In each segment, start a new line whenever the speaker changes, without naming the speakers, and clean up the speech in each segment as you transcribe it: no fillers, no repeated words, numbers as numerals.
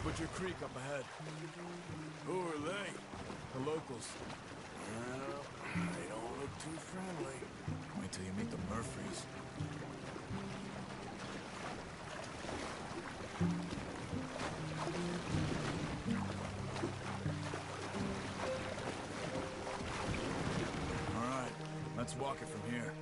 Butcher Creek up ahead.
Who are they?
The locals.
Well, they don't look too friendly.
Wait till you meet the Murphys. All right, let's walk it from here.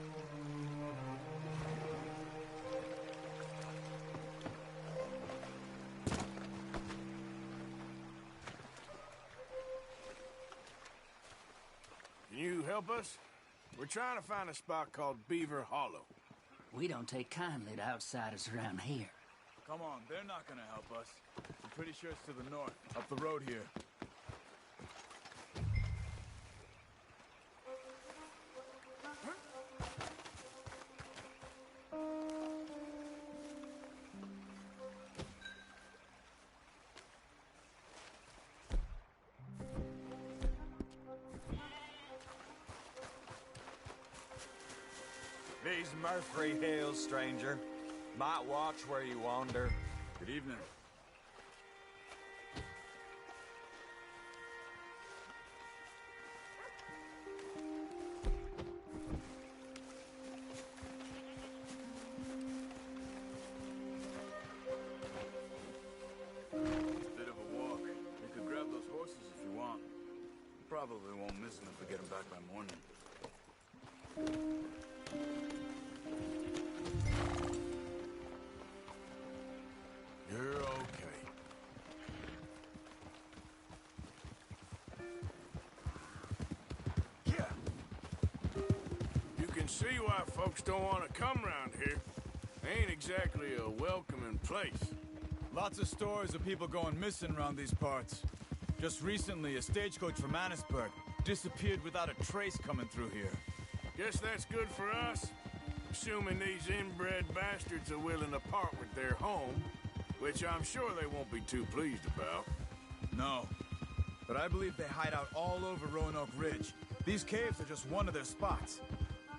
Can you help us? We're trying to find a spot called Beaver Hollow.
We don't take kindly to outsiders around here.
Come on, they're not gonna help us. I'm pretty sure it's to the north, up the road here.
These Murphy Hills, stranger. Might watch where you wander.
Good evening. Bit of a walk. You could grab those horses if you want. Probably won't miss them if we get them back by morning.
You're okay. Yeah. You can see why folks don't want to come around here. Ain't exactly a welcoming place.
Lots of stories of people going missing around these parts. Just recently, a stagecoach from Annisburg disappeared without a trace coming through here.
Guess that's good for us. Assuming these inbred bastards are willing to part with their home, which I'm sure they won't be too pleased about.
No. But I believe they hide out all over Roanoke Ridge. These caves are just one of their spots.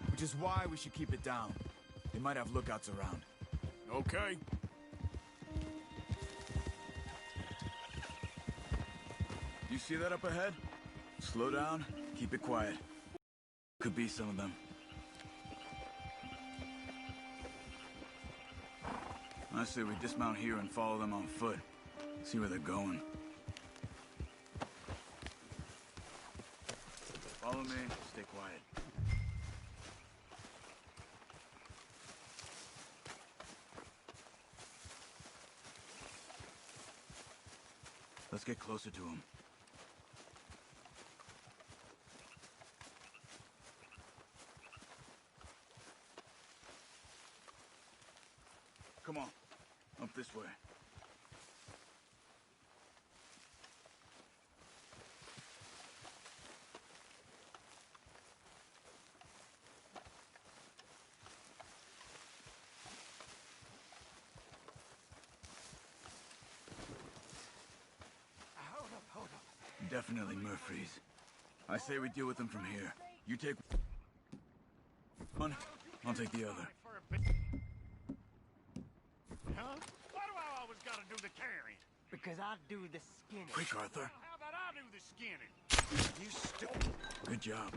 Which is why we should keep it down. They might have lookouts around.
Okay.
You see that up ahead? Slow down, keep it quiet. Could be some of them. I say we dismount here and follow them on foot. See where they're going. Follow me, stay quiet. Let's get closer to them. Come on, up this way.
Hold up.
Definitely Murphys. I say we deal with them from here. You take one, I'll take the other.
Huh? Why do I always gotta do the carrying?
Because I do the skinning.
Quick, Arthur.
Well, how about I do the skinning?
You stupid.
Good job.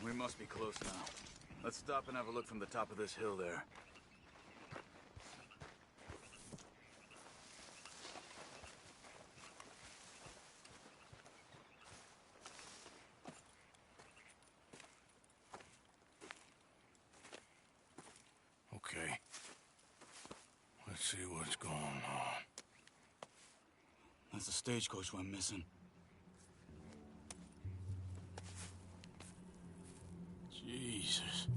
We must be close now. Let's stop and have a look from the top of this hill there.
Okay. Let's see what's going on.
That's the stagecoach went missing.
Jesus.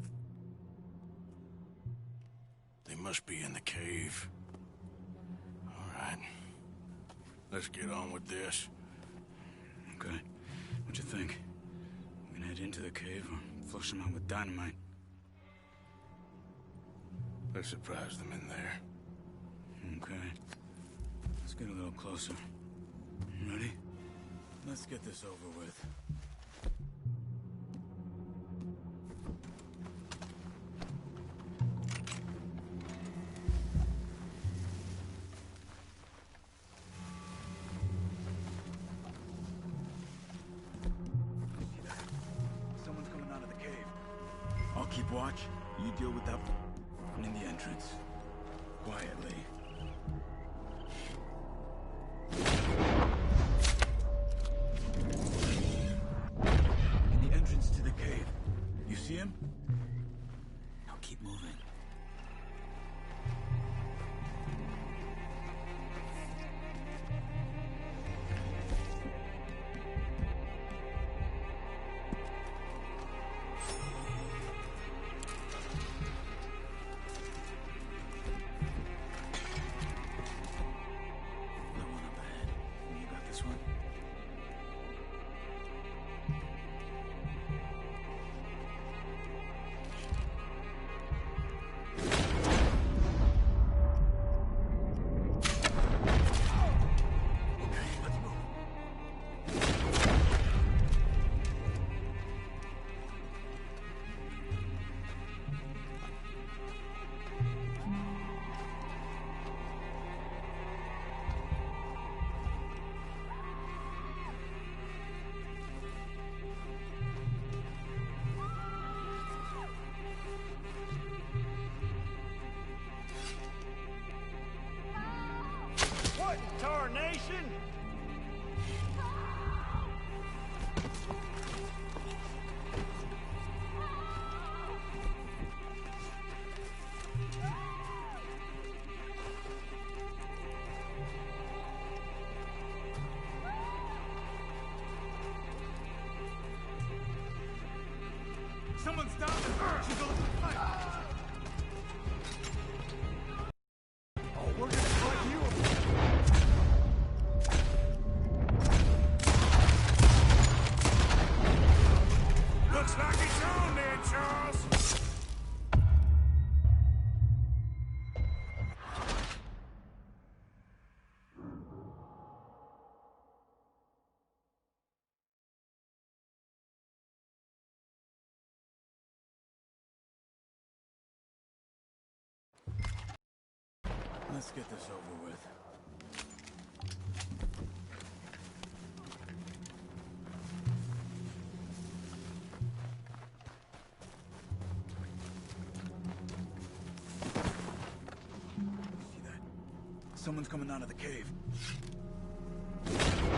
They must be in the cave. All right. Let's get on with this.
Okay. What you think? We can head into the cave or flush them out with dynamite.
Let's surprise them in there.
Okay. Let's get a little closer. Ready? Let's get this over with. Someone's coming out of the cave. I'll keep watch. You deal with that in the entrance. Quietly. In the entrance to the cave. You see him? Now keep moving. Another one up ahead. You got this one? Okay, let's move.
What in tarnation?
Someone stop her! She's going to fight! Oh, we're gonna fight you!
Looks like it's on there, Charles.
Let's get this over with. See that? Someone's coming out of the cave. Now keep moving.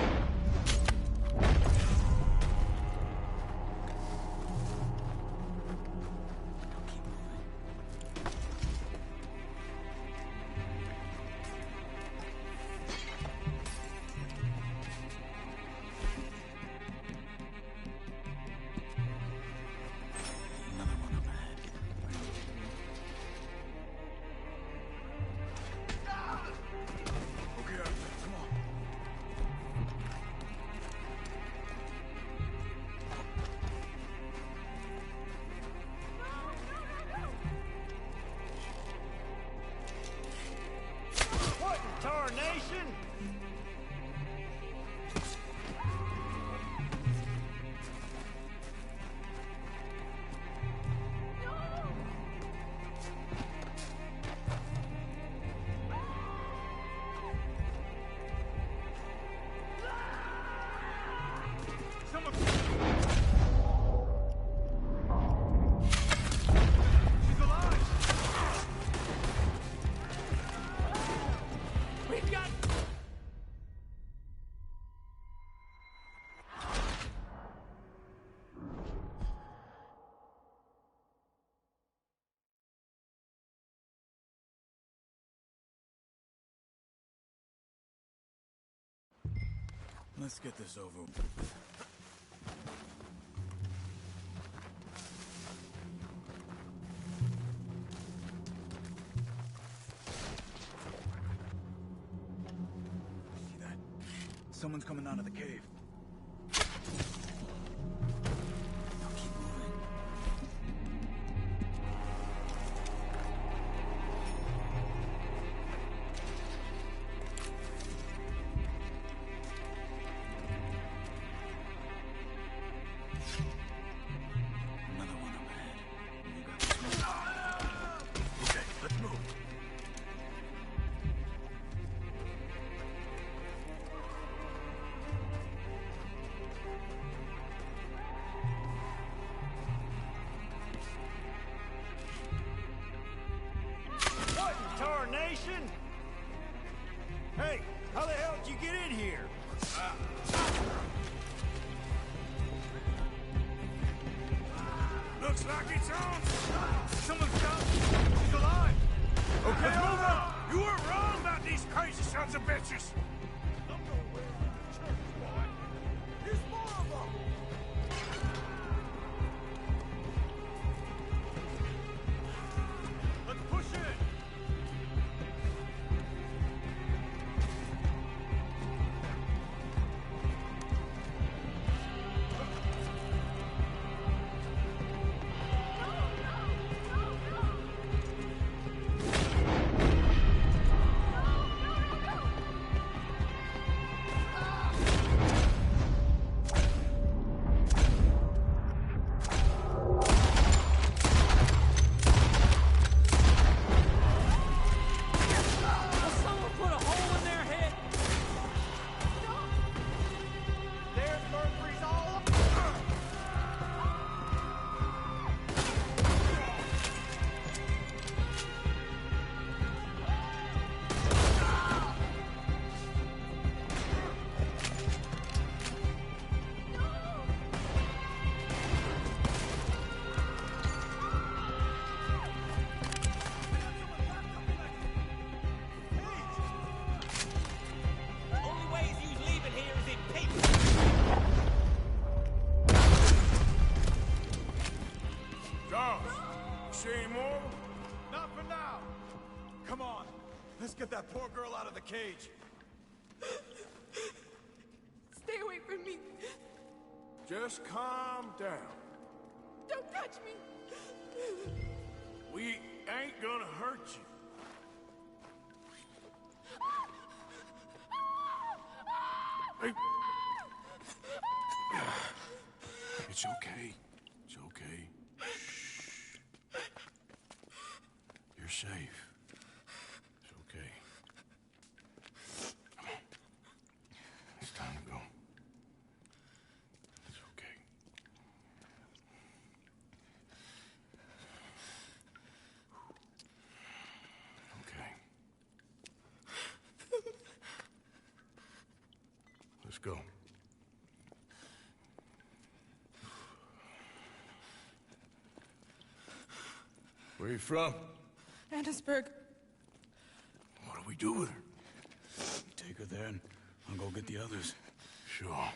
Another one up ahead. Okay, Arthur, come on.
What in tarnation?
Someone... She's alive!
We've got...
Let's get this over with. See that? Someone's coming out of the cave. Now keep moving.
Looks like it's on.
Someone's down! She's alive!
Okay, let's move on! You were wrong about these crazy sons of bitches!
There's more of them! Let's push in!
See any more?
Not for now! Come on, let's get that poor girl out of the cage.
Stay away from me.
Just calm down.
Don't touch me.
We ain't gonna hurt you. Hey. It's okay. It's okay. You're safe. It's okay. Come on. It's time to go. It's okay. Okay. Let's go. Where you from?
Annesburg.
What do we do with her?
Take her there and I'll go get the others.
Sure.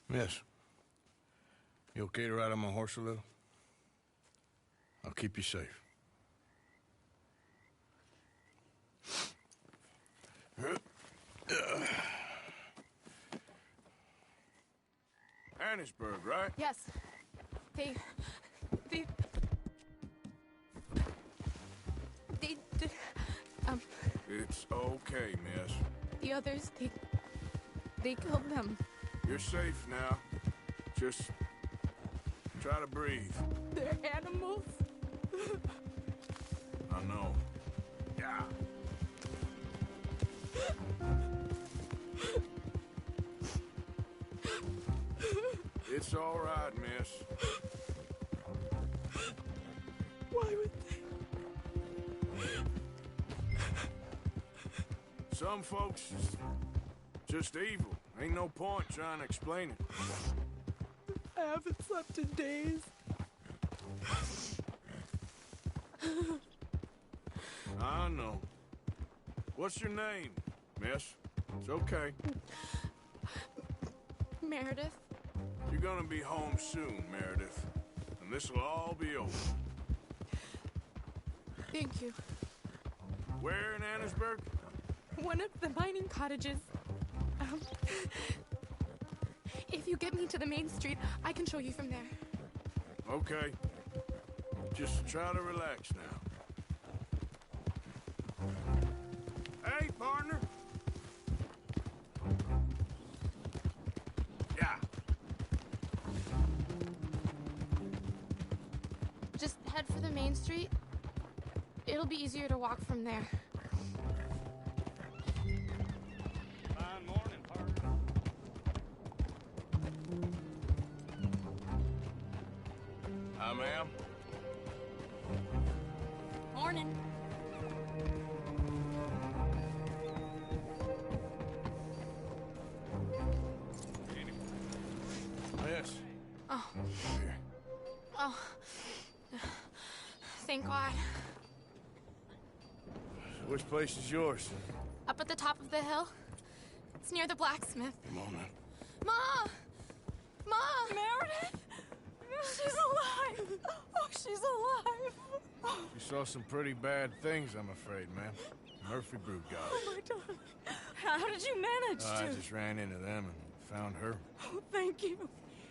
Miss, you okay to ride on my horse a little? I'll keep you safe. Annesburg, right?
Yes. They
It's okay, miss.
the others, they killed them.
You're safe now. Just try to breathe.
They're animals.
I know. Yeah. It's all right, miss.
Why would they?
Some folks just evil. Ain't no point trying to explain it.
I haven't slept in days.
I know. What's your name, miss? It's okay.
Meredith.
You're gonna be home soon, Meredith. And this'll all be over.
Thank you.
Where in Annesburg?
One of the mining cottages. If you get me to the main street, I can show you from there.
Okay. Just try to relax now. Hey, partner. Yeah.
Just head for the main street. It'll be easier to walk from there.
Fine morning, partner.
Hi, ma'am.
Morning.
Yes.
Oh.
Here.
Oh. Thank God.
Which place is yours?
Up at the top of the hill. It's near the blacksmith.
Come on now.
Ma! Ma!
Meredith? She's alive! Oh, she's alive!
You saw some pretty bad things, I'm afraid, ma'am. Murphy Brood got
Oh,
us.
my darling. How did you manage
I
to?
just ran into them and found her.
Oh, thank you.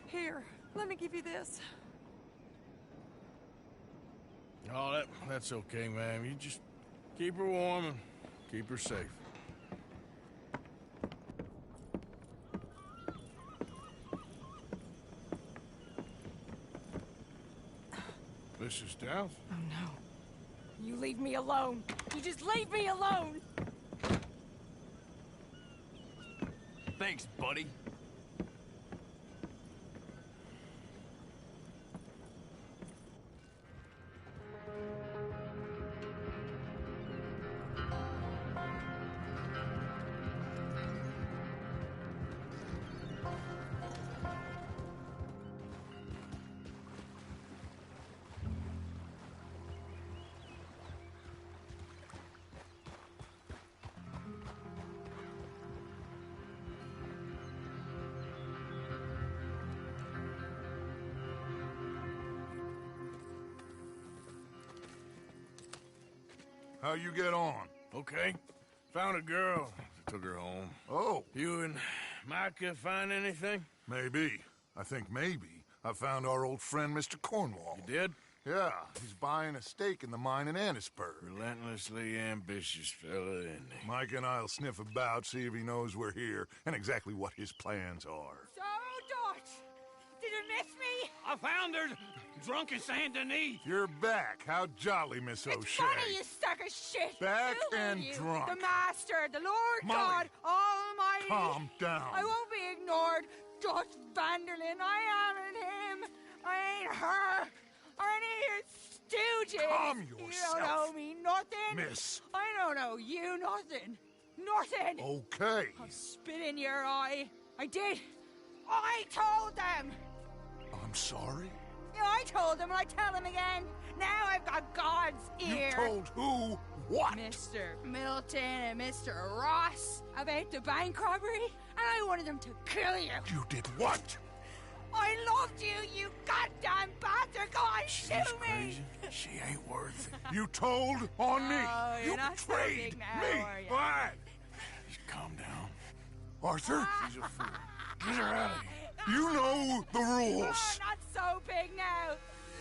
Here, let me give you this.
Oh, that's okay, ma'am. You just keep her warm and keep her safe. Mrs. Downs?
Oh, no. You leave me alone. You just leave me alone.
Thanks, buddy.
How you get on?
Okay. Found a girl. Took her home.
Oh,
You and Micah find anything?
maybe. I think maybe. I found our old friend, Mr. Cornwall.
You did?
Yeah, he's buying a stake in the mine in Annisburg.
Relentlessly ambitious fella, isn't he?
Mike and I'll sniff about, see if he knows we're here, and exactly what his plans are.
So, Dot, did you miss me?
I found her drunk in Saint Denis.
You're back. How jolly, Miss
It's
O'Shea.
funny, you sack of shit.
Back
Who are
and
you?
drunk.
The Master, the Lord
Molly,
God Almighty.
Calm down.
I won't be ignored. Dot Vanderlyn, I am him. I ain't her. Or any of your stooges.
Calm
You
yourself.
don't owe me nothing.
Miss.
I don't owe you nothing. Nothing.
Okay.
I'll spit in your eye. I did. I told them.
I'm sorry?
Yeah, I told them and I tell them again. Now I've got God's ear.
You told who what?
Mr. Milton and Mr. Ross about the bank robbery, and I wanted them to kill you.
You did what?
I loved you, you goddamn bastard! Go on,
She's
shoot me!
crazy. She ain't worth it.
You told on me.
Oh,
You
you're not so
betrayed
big now,
me.
are you?
Why?
Just calm down.
Arthur,
She's a fool. Get her out of here.
you know the
Oh,
rules.
not so big now.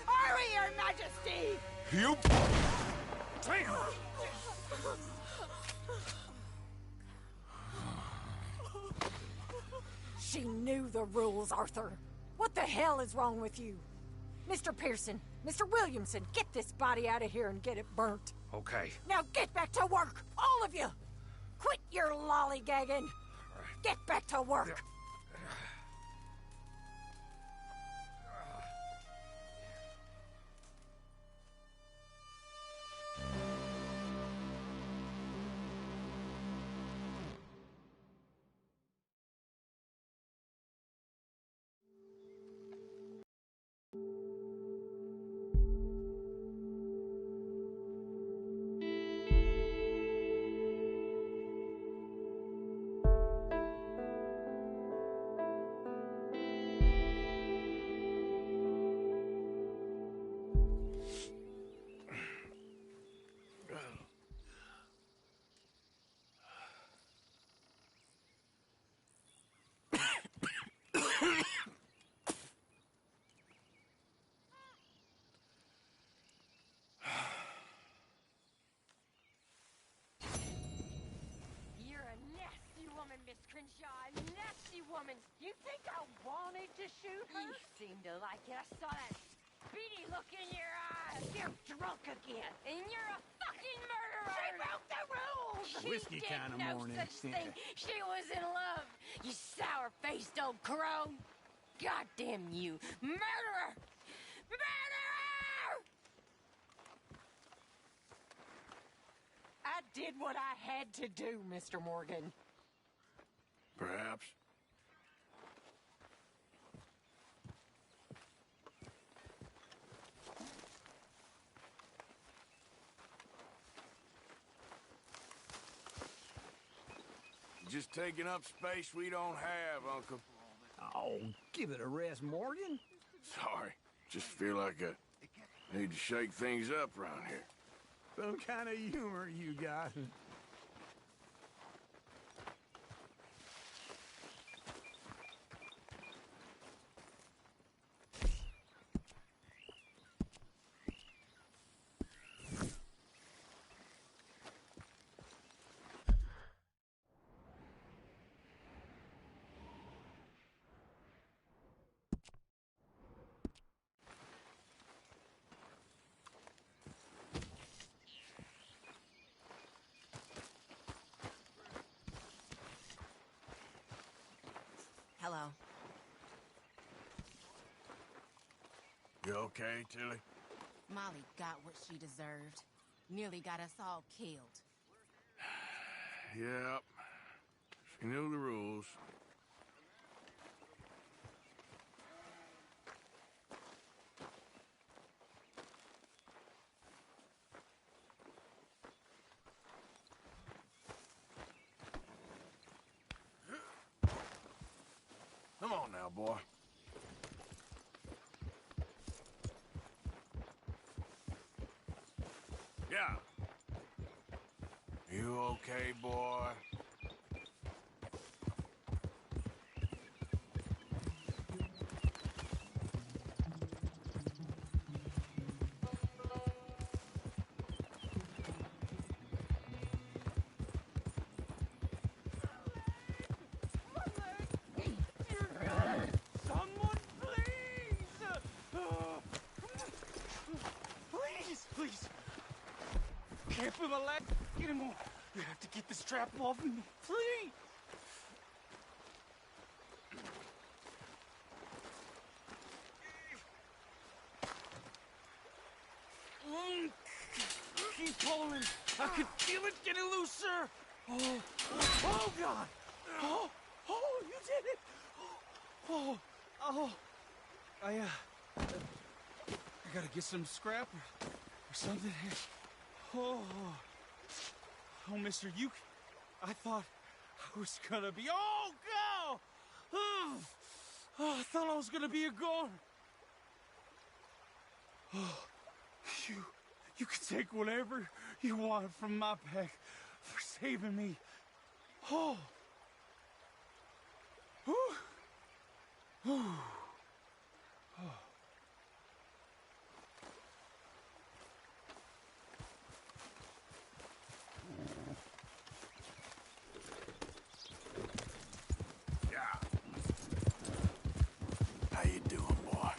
Are we, Your Majesty?
You...
She knew the rules, Arthur. What the hell is wrong with you? Mr. Pearson, Mr. Williamson, get this body out of here and get it burnt.
Okay.
Now get back to work, all of you! Quit your lollygagging! Get back to work!
You're a nasty woman, Miss Crenshaw. A nasty woman. You think I wanted to shoot her? You seem to like it. I saw that beady look in your eyes. You're drunk again. And you're a fucking murderer. She broke the rules.
Whiskey
She did
kinda
no
morning.
such
Yeah.
thing. She was in love. You sour-faced old crow. Goddamn you. Murderer! Murderer!
I did what I had to do, Mr. Morgan.
Perhaps. just taking up space we don't have, Uncle.
Oh, give it a rest, Morgan.
Sorry. Just feel like I need to shake things up around here.
Some kind of humor you got.
Hello.
You okay, Tilly?
Molly got what she deserved. Nearly got us all killed.
Yep. She knew the rules. Come on now, boy. Yeah. You okay, boy?
Please. Can't feel my leg anymore. You have to get the strap off me, please. Keep pulling. I can feel it getting looser. Oh God. Oh, you did it. I gotta get some scrap or something. Oh, mister, I thought I was gonna be, God! Oh, I thought I was gonna be a goner. Oh, you can take whatever you want from my pack for saving me. Oh. Oh.
How you doing, boy?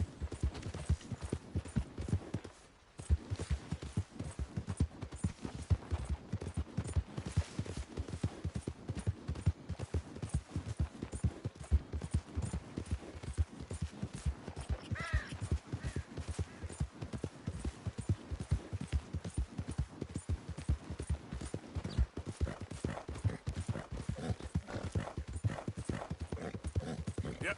Yep.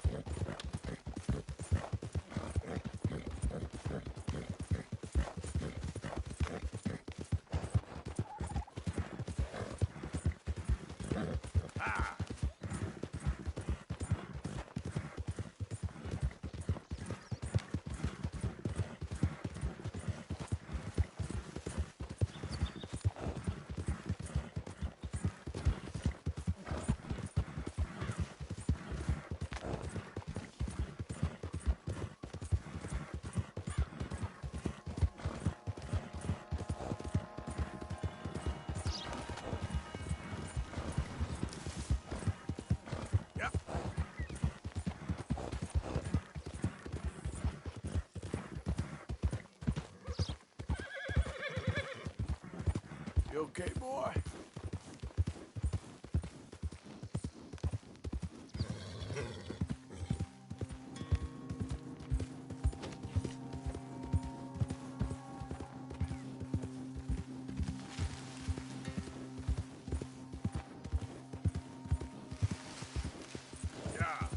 Ah. Yep. You okay, boy? Yeah.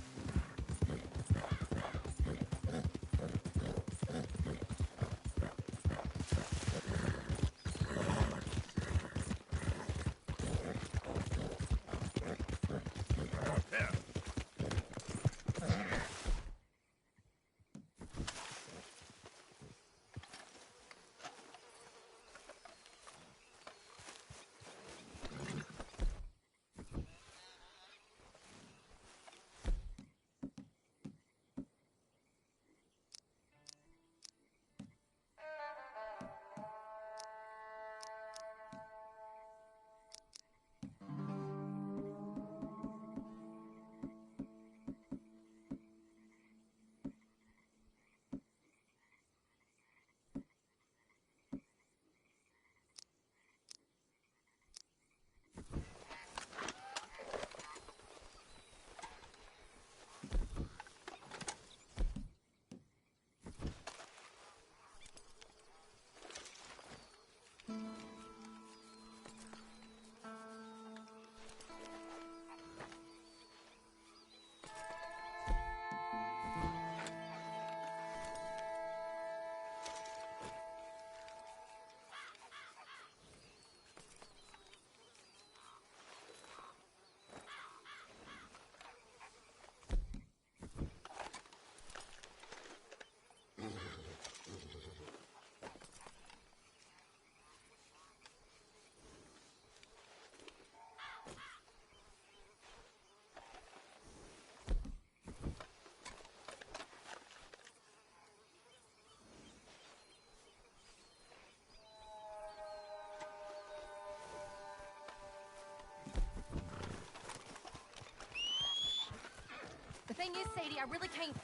thing is, Sadie, I really can't.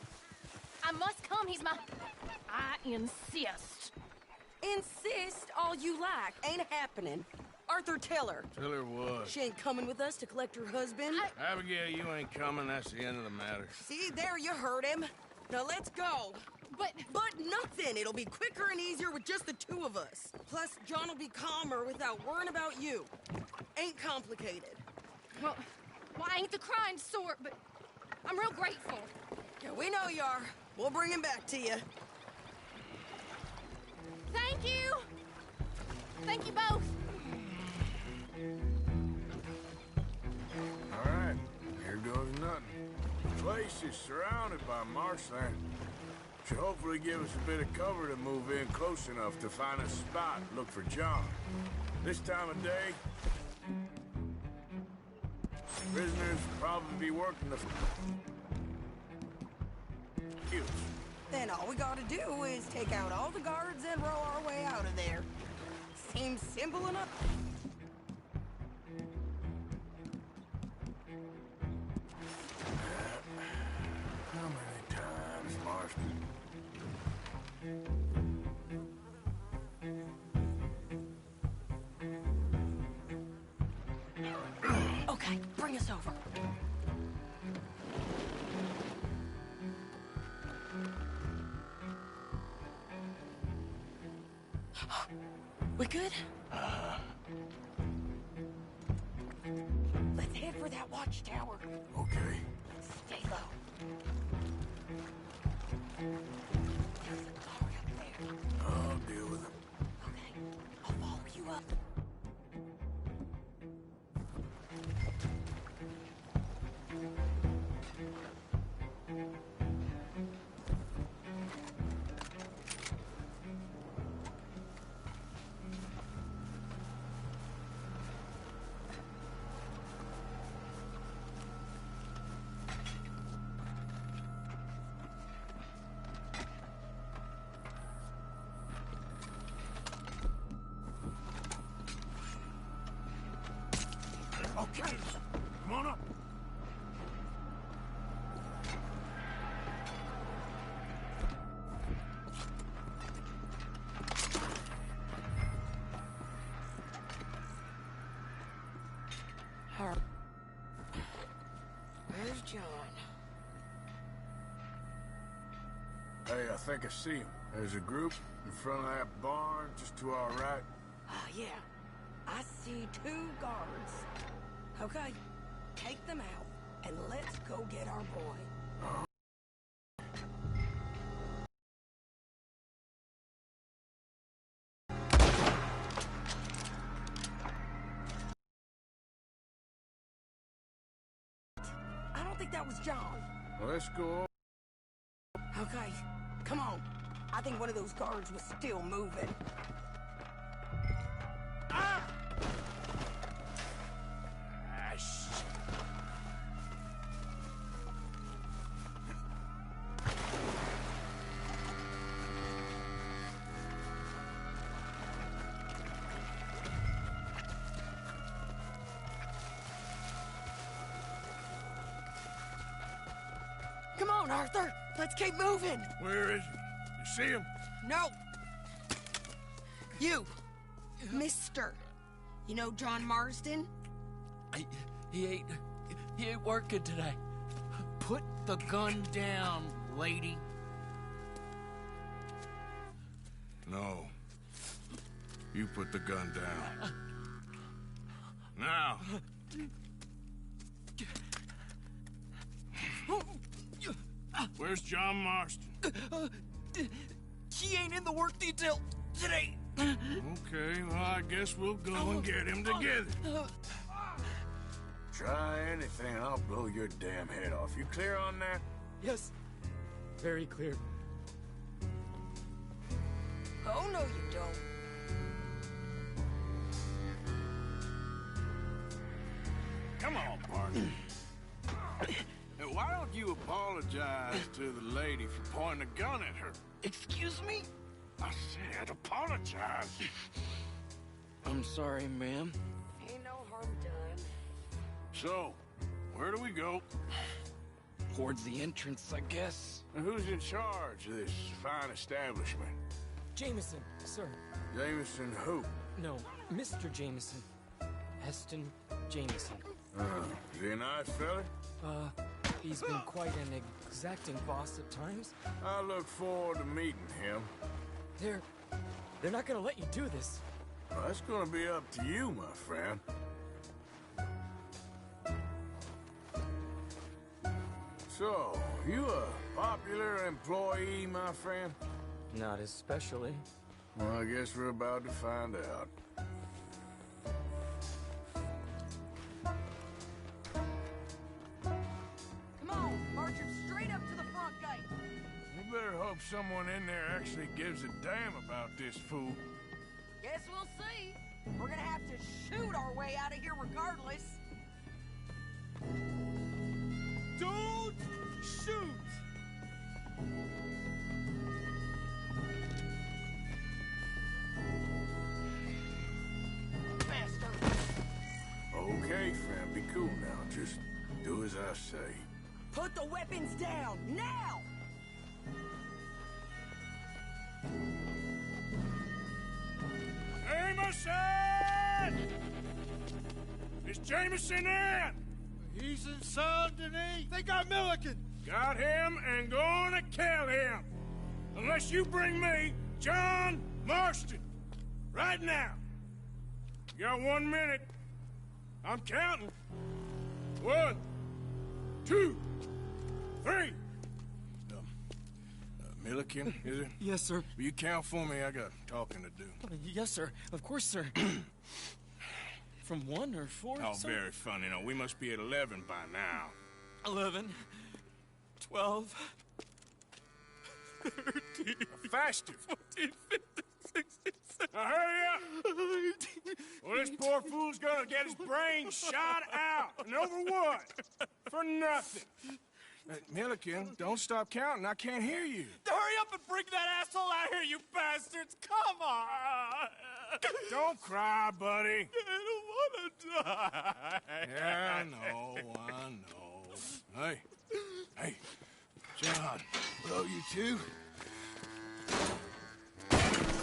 I must come. He's my...
I insist.
Insist all you like. Ain't happening. Arthur, tell her.
Tell her what?
She ain't coming with us to collect her husband.
Abigail, you ain't coming. That's the end of the matter.
See, there you heard him. Now let's go.
But
nothing. It'll be quicker and easier with just the two of us. Plus, John will be calmer without worrying about you. Ain't complicated.
Well, I ain't the crying sort, but I'm real grateful.
Yeah, we know you are. We'll bring him back to you.
Thank you. Thank you both.
All right, here goes nothing. The place is surrounded by marshland. Should hopefully give us a bit of cover to move in close enough to find a spot and look for John. This time of day, prisoners probably be working the fields.
Then all we gotta do is take out all the guards and row our way out of there. Seems simple enough.
How many times, Marston?
Okay, bring us over. We good? Let's head for that watchtower.
Okay.
Stay low. There's a guard up there.
I'll deal with him.
Okay, I'll follow you up.
Okay, come on up.
Where's John?
Hey, I think I see him. There's a group in front of that barn just to our right.
Ah, yeah. I see 2 guards. Okay, take them out, and let's go get our boy. I don't think that was John.
Let's go.
Okay, come on. I think one of those guards was still moving. Ah! Come on, Arthur. Let's keep moving.
Where is he? You see him?
No. You. Mister. You know John Marsden?
He ain't working today.
Put the gun down, lady.
No. You put the gun down. Now. Where's John Marston?
He ain't in the work detail today.
Okay, well, I guess we'll go and get him together. Try anything, I'll blow your damn head off. You clear on that?
Yes. Very clear.
Oh, no, you don't.
Come on, partner. Hey, why don't you apologize to the lady for pointing a gun at her?
Excuse me?
I said apologize.
I'm sorry, ma'am.
Ain't no harm done.
So, where do we go?
towards the entrance, I guess.
And who's in charge of this fine establishment?
Jameson, sir.
Jameson who?
No, Mr. Jameson. Heston Jameson.
Is he a nice fella?
He's been quite an exacting boss at times.
I look forward to meeting him.
They're not gonna let you do this.
Well, that's gonna be up to you, my friend. So, you a popular employee, my friend?
Not especially.
Well, I guess we're about to find out.
Come on, march him straight up to the front gate.
You better hope someone in there actually gives a damn about this fool.
Guess we'll see. We're gonna have to shoot our way out of here regardless.
Don't shoot!
Okay, friend, be cool now. Just do as I say.
Put the weapons down, now!
Jameson! Is Jameson in?
He's in Saint Denis. They got Milliken.
Got him and gonna kill him. Unless you bring me John Marston. Right now. You got 1 minute. I'm counting. 1, 2, 3. Milliken, is it?
Yes, sir.
Will you count for me? I got talking to do.
Yes, sir. Of course, sir. From 1 or 4?
Oh, very funny. No, we must be at 11 by now.
11, 12, 13,
faster.
14, 15, 16, 17.
Now hurry up! Well, this poor fool's gonna get his brains shot out. And over what? For nothing. Milliken, don't stop counting. I can't hear you.
Hurry up and bring that asshole out here, you bastards! Come on!
Don't cry, buddy.
I don't want to die.
Yeah, I know. Hey, John.
Hello, you two.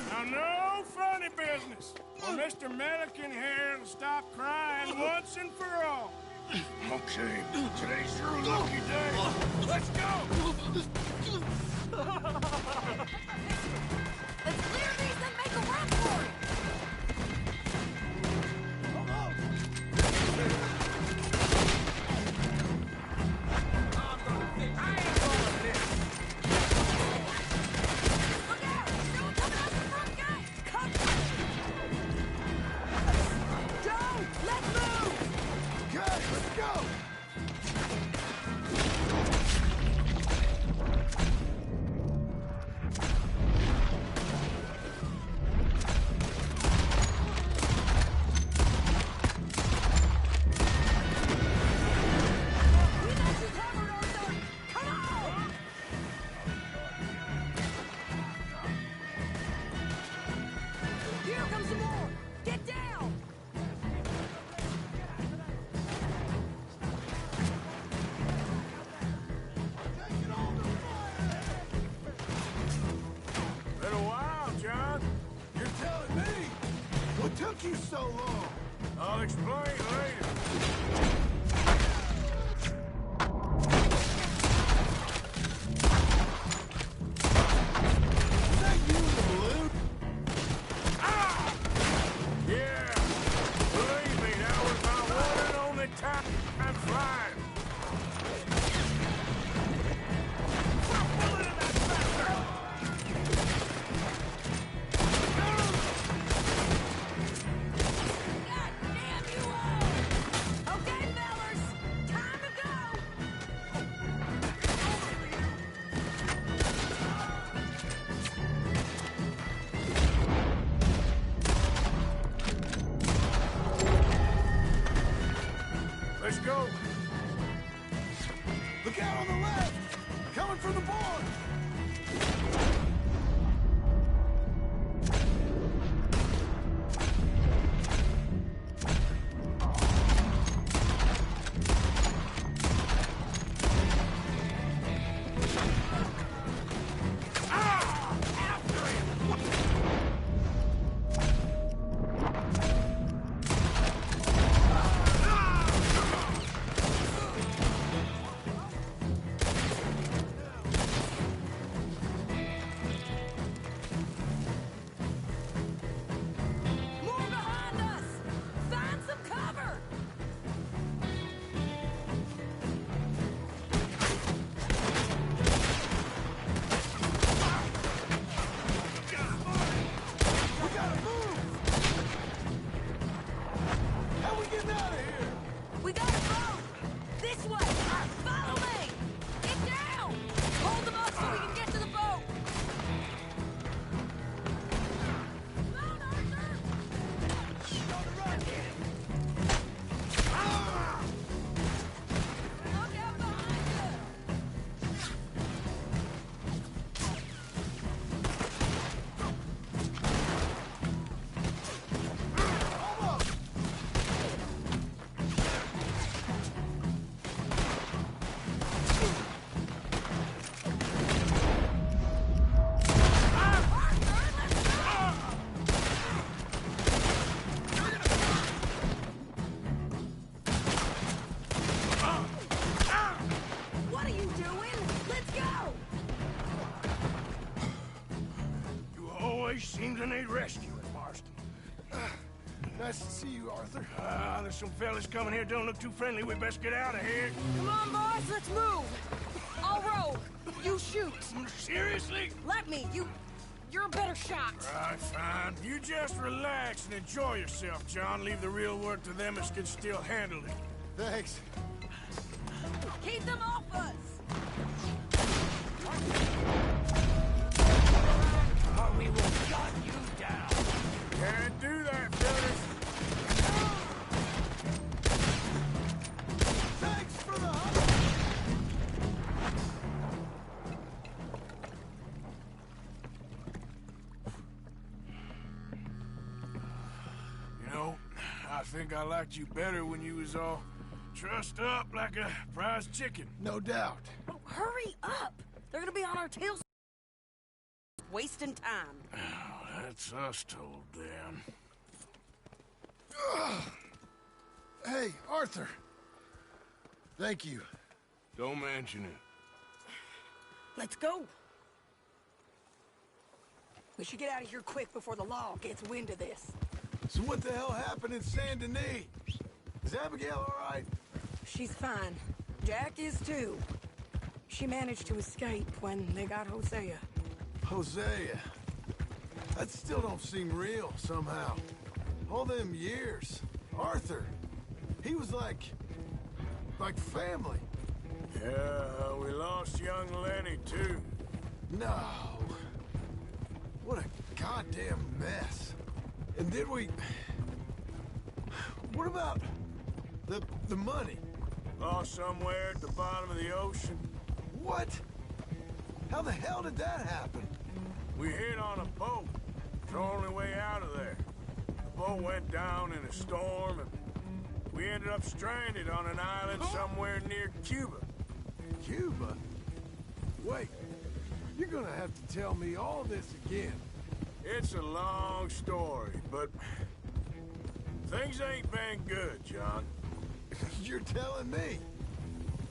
Now, no funny business. Or Mr. Milliken here will stop crying once and for all. Okay, today's your lucky day. Let's go!
Let's clear these and make a run for it!
You so long.
I'll explain later.
Is that you in the balloon?
Ah! Yeah. Believe me, that was my one and only time I'm flying.
Okay,
place seems to need rescuing, Marston.
Nice to see you, Arthur.
There's some fellas coming here. Don't look too friendly. We best get out of here.
Come on, boys, let's move. I'll roll. You shoot.
Seriously?
Let me. You're a better shot.
Right, fine. You just relax and enjoy yourself, John. Leave the real work to them as can still handle it.
Thanks.
Keep them off us!
Or we will gun you down.
Can't do that, fellas.
Thanks for the help.
You know, I think I liked you better when you was all trussed up like a prize chicken.
No doubt.
Oh, hurry up! They're gonna be on our tails. Wasting time.
Oh, that's us told them.
Hey, Arthur. Thank you.
Don't mention it.
Let's go. We should get out of here quick before the law gets wind of this.
So what the hell happened in Saint Denis? Is Abigail all right?
She's fine. Jack is too. She managed to escape when they got Hosea.
Hosea. That still don't seem real, somehow. All them years. Arthur. He was like family.
Yeah, we lost young Lenny, too.
No. What a goddamn mess. And did we... What about the money?
Lost somewhere at the bottom of the ocean.
What? How the hell did that happen?
We hit on a boat. It's the only way out of there. The boat went down in a storm, and we ended up stranded on an island somewhere near Cuba.
Cuba? Wait, you're gonna have to tell me all this again.
It's a long story, but things ain't been good, John.
You're telling me?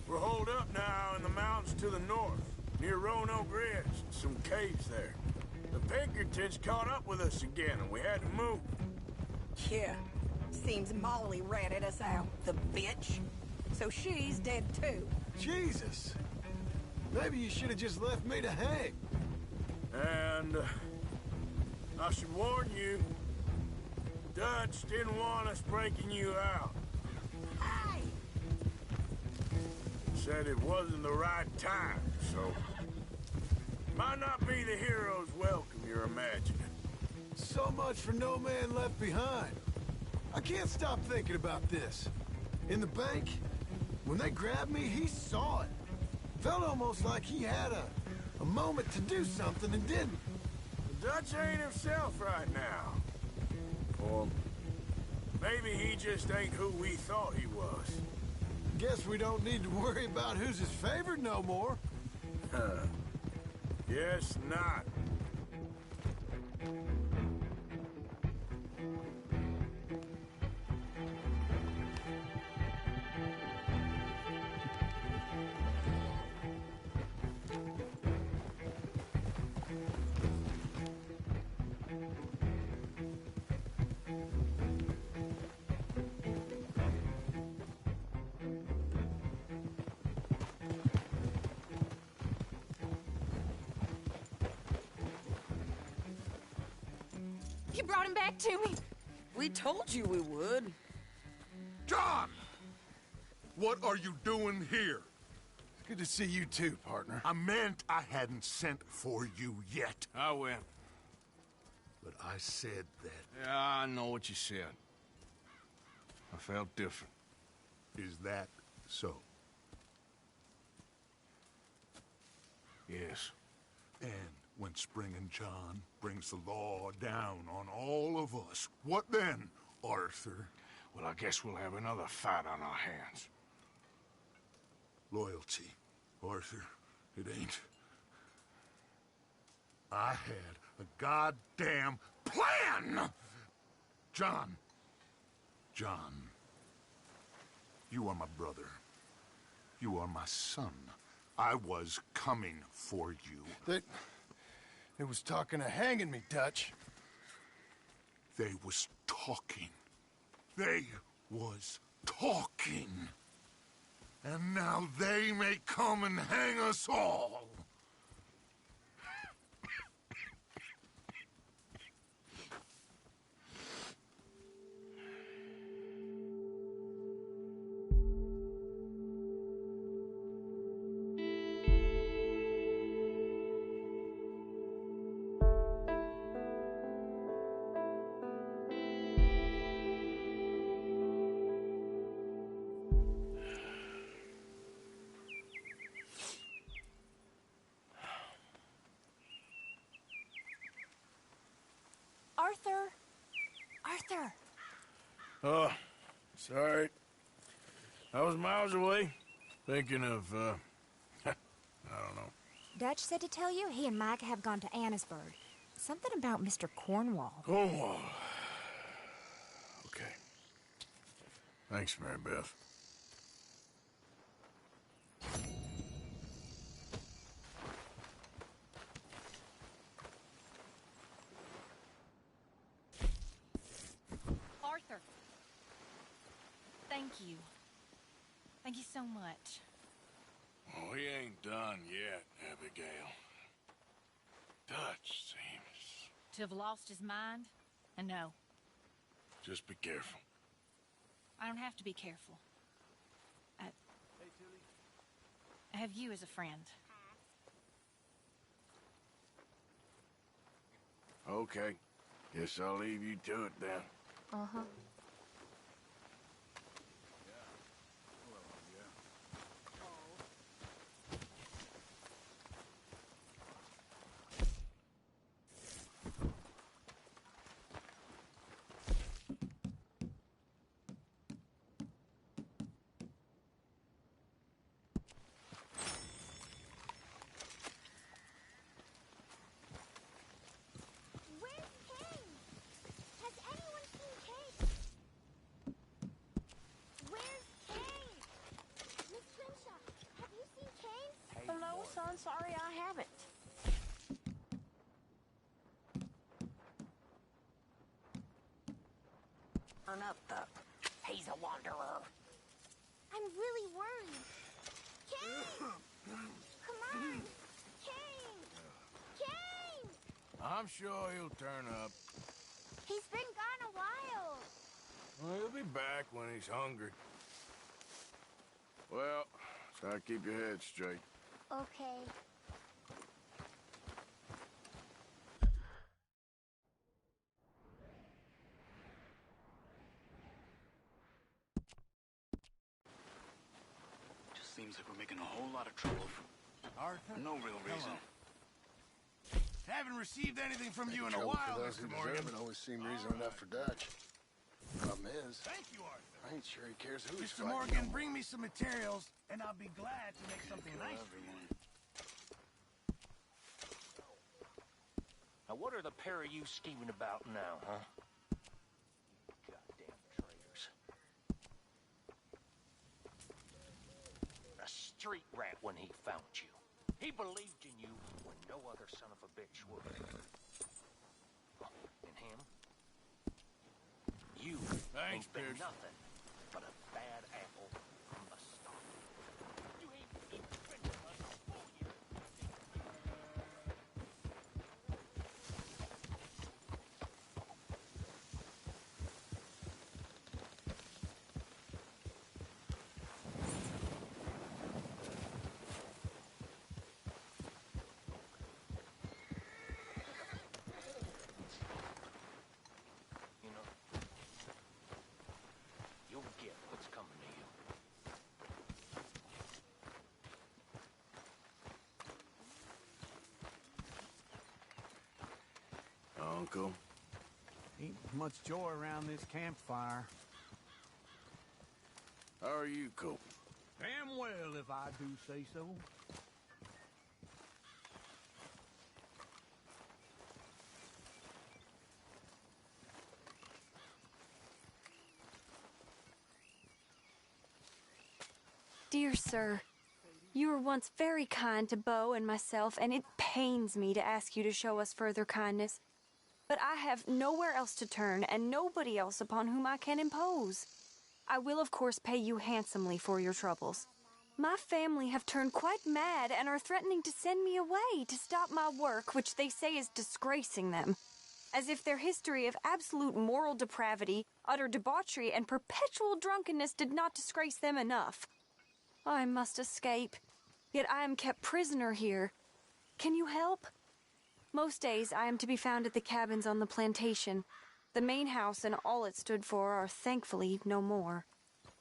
We're holed up now in the mountains to the north, near Roanoke Ridge, some caves there. The Pinkertons caught up with us again, and we had to move.
Yeah. Seems Molly ratted us out, the bitch. So she's dead too.
Jesus. Maybe you should have just left me to hang.
And I should warn you, Dutch didn't want us breaking you out.
Hey!
Said it wasn't the right time, so might not be the hero's welcome you're imagining.
So much for no man left behind. I can't stop thinking about this. In the bank, when they grabbed me, he saw it. Felt almost like he had a moment to do something and didn't.
The Dutch ain't himself right now. Or maybe he just ain't who we thought he was.
Guess we don't need to worry about who's his favorite no more.
Guess not.
You brought him back to me.
We told you we would.
John! What are you doing here?
It's good to see you too, partner.
I meant I hadn't sent for you yet.
I went.
But I said that.
Yeah, I know what you said. I felt different.
Is that so?
Yes.
And when Spring and John brings the law down on all of us, what then, Arthur?
Well, I guess we'll have another fight on our hands.
Loyalty, Arthur, it ain't. I had a goddamn plan! John, you are my brother. You are my son. I was coming for you.
They was talking of hanging me, Dutch.
They was talking. They was talking. And now they may come and hang us all.
Arthur! Arthur!
Oh, sorry. I was miles away, thinking of, I don't know.
Dutch said to tell you he and Mike have gone to Annesburg. Something about Mr. Cornwall.
Cornwall. Okay. Thanks, Mary Beth.
Arthur. Thank you. Thank you so much.
Oh, he ain't done yet, Abigail. Dutch seems...
To have lost his mind? And no,
Just be careful.
I don't have to be careful. I have you as a friend.
Okay. Guess I'll leave you to it then.
Uh-huh.
No, son, sorry I haven't. Turn up he's a wanderer.
I'm really worried. Kane! Come on! Kane! Kane!
I'm sure he'll turn up.
He's been gone a while.
Well, he'll be back when he's hungry. Well, try to keep your head straight.
Okay.
Just seems like we're making a whole lot of trouble for no real reason.
Haven't received anything from you in a
Trouble
while,
for those who
Mr. Morgan.
deserve it always seemed reason enough for Dutch. Problem is,
Thank you, Arthur.
I ain't sure he cares who he's
Mr.
fighting.
Morgan, bring me some materials, and I'll be glad to make something nice for you.
Now, what are the pair of you scheming about now, huh? Goddamn traitors. A street rat when he found you. He believed in you when no other son of a bitch would. And him? You
Thanks,
ain't been
Pierce.
nothing but a bad apple from the start. You ain't even been with us a full year. You know, you'll get what's coming to you.
Uncle?
Ain't much joy around this campfire.
How are you coping?
Damn well, if I do say so.
Dear sir, you were once very kind to Beau and myself, and it pains me to ask you to show us further kindness, but I have nowhere else to turn and nobody else upon whom I can impose. I will, of course, pay you handsomely for your troubles. My family have turned quite mad and are threatening to send me away to stop my work, which they say is disgracing them. As if their history of absolute moral depravity, utter debauchery, and perpetual drunkenness did not disgrace them enough. I must escape, yet I am kept prisoner here. Can you help? Most days I am to be found at the cabins on the plantation. The main house and all it stood for are thankfully no more.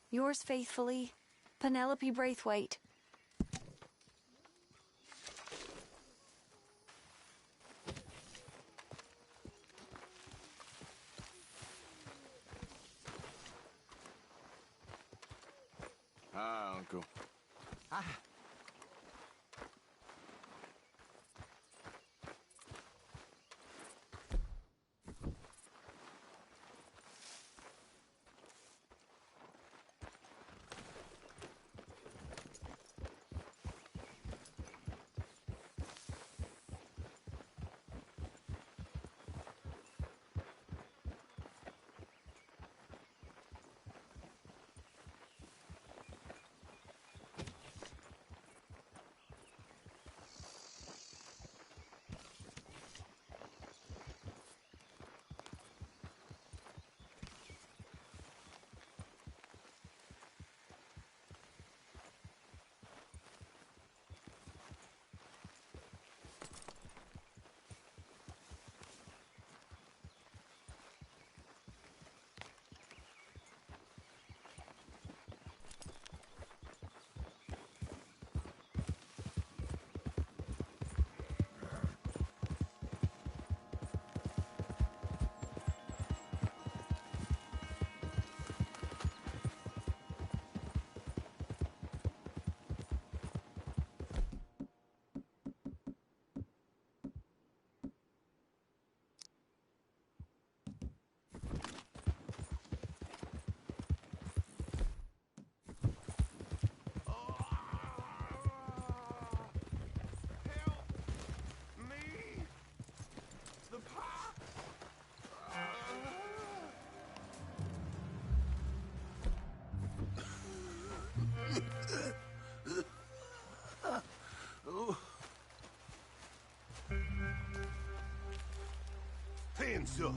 Yours faithfully, Penelope Braithwaite.
Hi, Uncle.
Ah.
Hands up!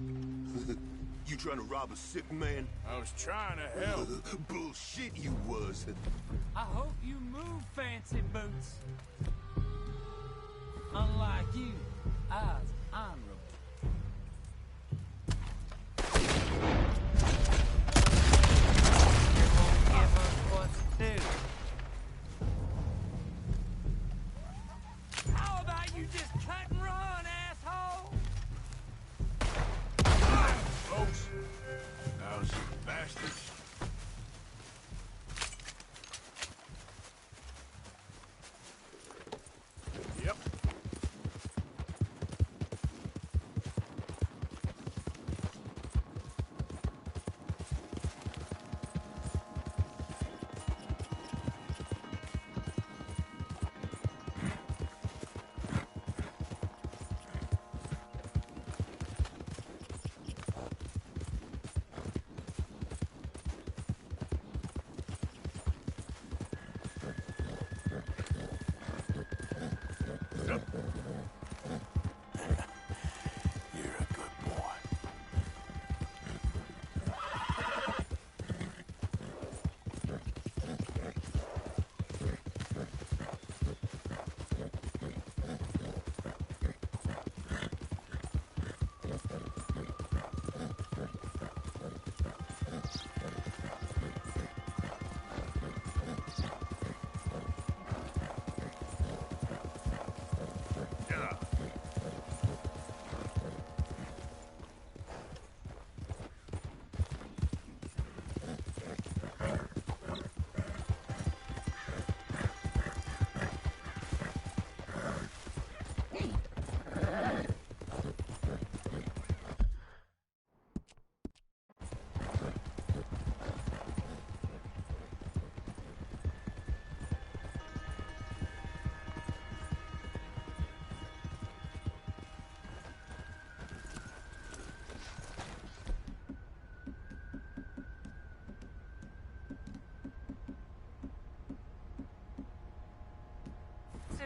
You trying to rob a sick man?
I was trying to help.
Bullshit you was.
I hope you move, fancy boots. Unlike you, I was honorable. Give us what to do. How about you just cut and run, asshole?
Folks, those bastards. Yep.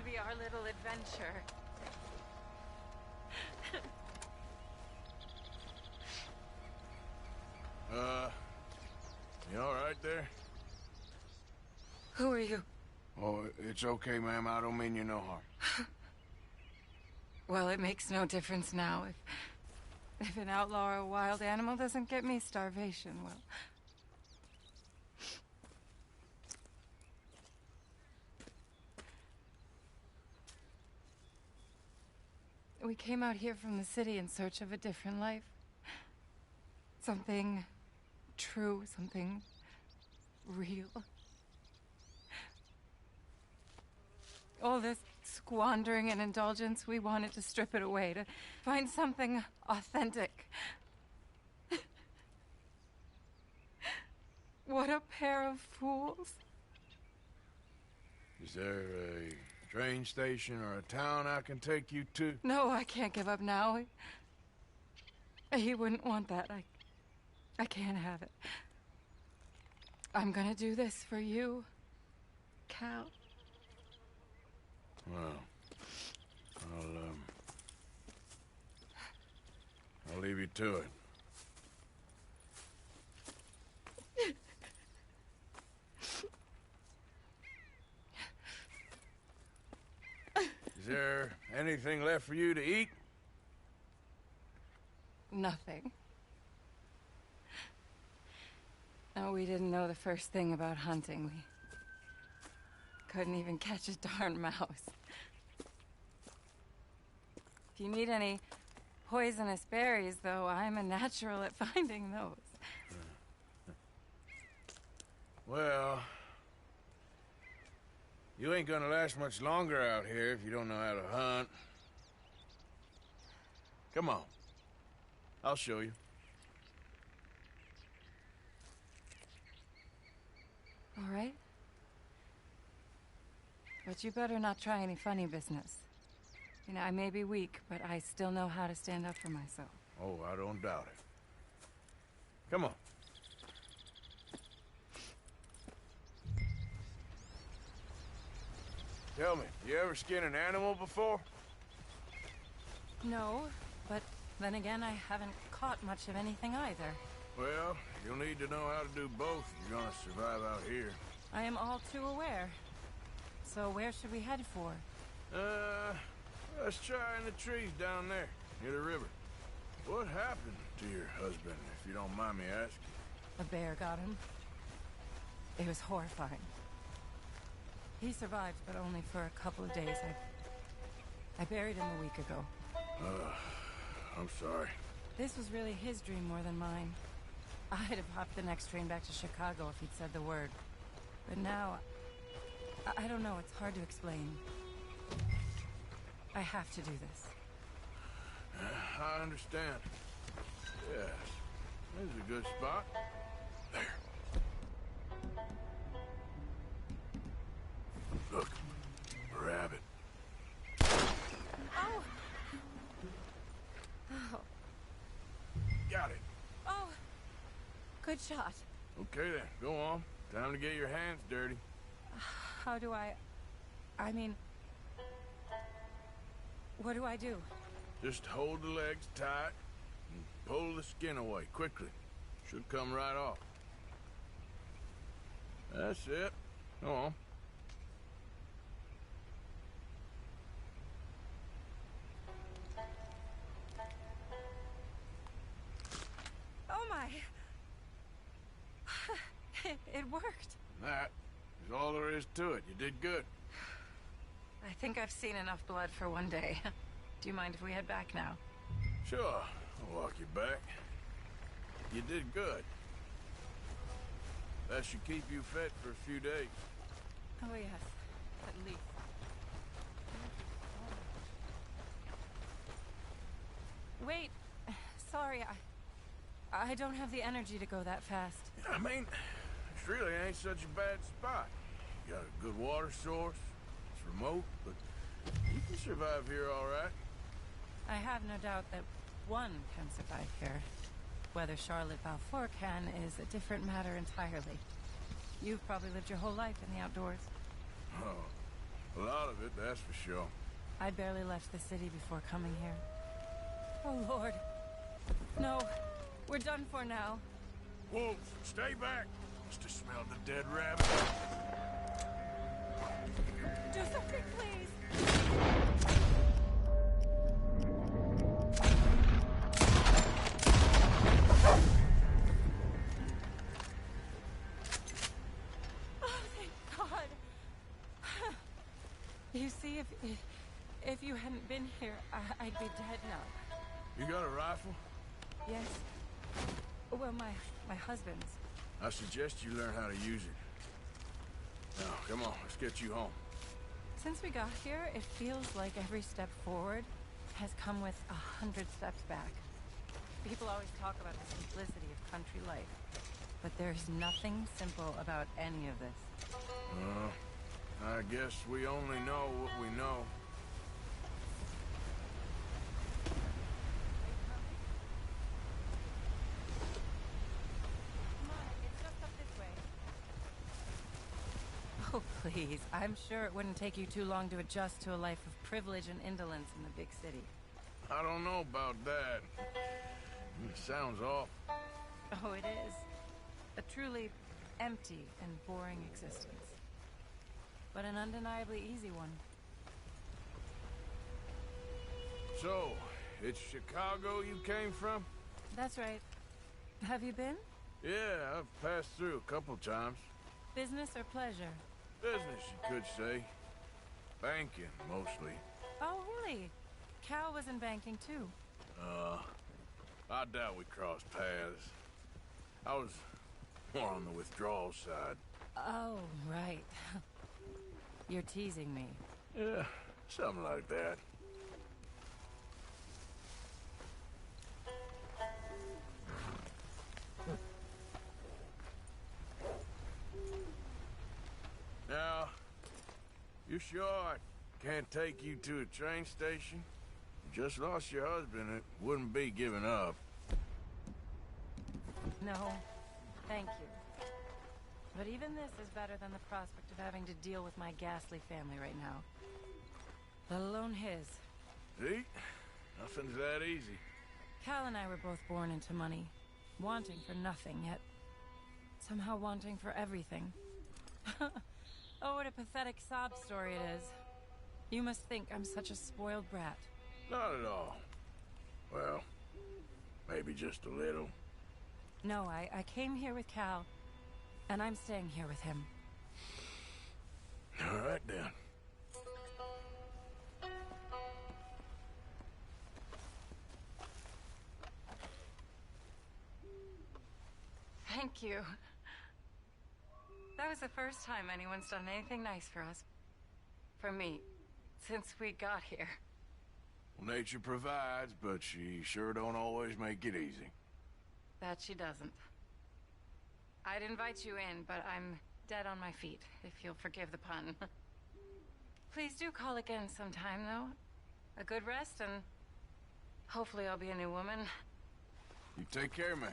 be our little adventure.
You all right there?
Who are you?
Oh, it's okay, ma'am. I don't mean you no harm.
Well, it makes no difference now. If an outlaw or a wild animal doesn't get me, starvation will. We came out here from the city in search of a different life. Something true, something real. All this squandering and indulgence, we wanted to strip it away, to find something authentic. What a pair of fools.
Is there a train station or a town I can take you to?
No, I can't give up now. He wouldn't want that. I can't have it. I'm gonna do this for you, Cal.
Well, I'll leave you to it. Is there anything left for you to eat?
Nothing. No, we didn't know the first thing about hunting. We couldn't even catch a darn mouse. If you need any poisonous berries, though, I'm a natural at finding those.
Well, you ain't gonna last much longer out here if you don't know how to hunt. Come on. I'll show you.
All right. But you better not try any funny business. You know, I may be weak, but I still know how to stand up for myself.
Oh, I don't doubt it. Come on. Tell me, you ever skin an animal before?
No, but then again, I haven't caught much of anything either.
Well, you'll need to know how to do both if you're gonna survive out here.
I am all too aware. So where should we head for?
Let's try in the trees down there, near the river. What happened to your husband, if you don't mind me asking?
A bear got him. It was horrifying. He survived, but only for a couple of days. I buried him a week ago.
I'm sorry.
This was really his dream more than mine. I'd have hopped the next train back to Chicago if he'd said the word. But now, I don't know, it's hard to explain. I have to do this.
I understand. Yes. This is a good spot. There. Look, a rabbit.
Oh! Oh.
Got it.
Oh! Good shot.
Okay then, go on. Time to get your hands dirty.
How do I mean... What do I do?
Just hold the legs tight and pull the skin away quickly. Should come right off. That's it. Go on.
Oh my... It worked.
That is all there is to it. You did good.
I think I've seen enough blood for one day. Do you mind if we head back now?
Sure. I'll walk you back. You did good. That should keep you fed for a few days.
Oh, yes. At least. Wait. Sorry, I don't have the energy to go that fast.
I mean, it really ain't such a bad spot. You got a good water source. It's remote, but you can survive here all right.
I have no doubt that one can survive here. Whether Charlotte Balfour can is a different matter entirely. You've probably lived your whole life in the outdoors.
Oh, A lot of it, that's for sure.
I barely left the city before coming here. Oh, Lord. No, we're done for now.
Wolves, stay back. Must have smelled the dead rabbit.
Do something, please. Oh, thank God. You see, if you hadn't been here, I'd be dead now.
You got a rifle?
Yes. Well, my husband's.
I suggest you learn how to use it. Now, come on, let's get you home.
Since we got here, it feels like every step forward has come with 100 steps back. People always talk about the simplicity of country life, but there's nothing simple about any of this.
I guess we only know what we know.
Oh, please. I'm sure it wouldn't take you too long to adjust to a life of privilege and indolence in the big city.
I don't know about that. It sounds awful.
Oh, it is. A truly empty and boring existence. But an undeniably easy one.
So, it's Chicago you came from?
That's right. Have you been?
Yeah, I've passed through a couple times.
Business or pleasure?
Business, you could say. Banking, mostly.
Oh, really? Cal was in banking, too.
I doubt we crossed paths. I was more on the withdrawal side.
Oh, right. You're teasing me.
Yeah, something like that. Now, you sure I can't take you to a train station? You just lost your husband. It wouldn't be giving up.
No, thank you. But even this is better than the prospect of having to deal with my ghastly family right now. Let alone his.
See? Nothing's that easy.
Cal and I were both born into money. Wanting for nothing, yet somehow wanting for everything. Oh, what a pathetic sob story it is. You must think I'm such a spoiled brat.
Not at all. Well, maybe just a little.
No, I came here with Cal, and I'm staying here with him.
All right, then.
Thank you. That was the first time anyone's done anything nice for us. For me, since we got here.
Well, nature provides, but she sure don't always make it easy.
That she doesn't. I'd invite you in, but I'm dead on my feet, if you'll forgive the pun. Please do call again sometime, though. A good rest, and hopefully I'll be a new woman.
You take care, man.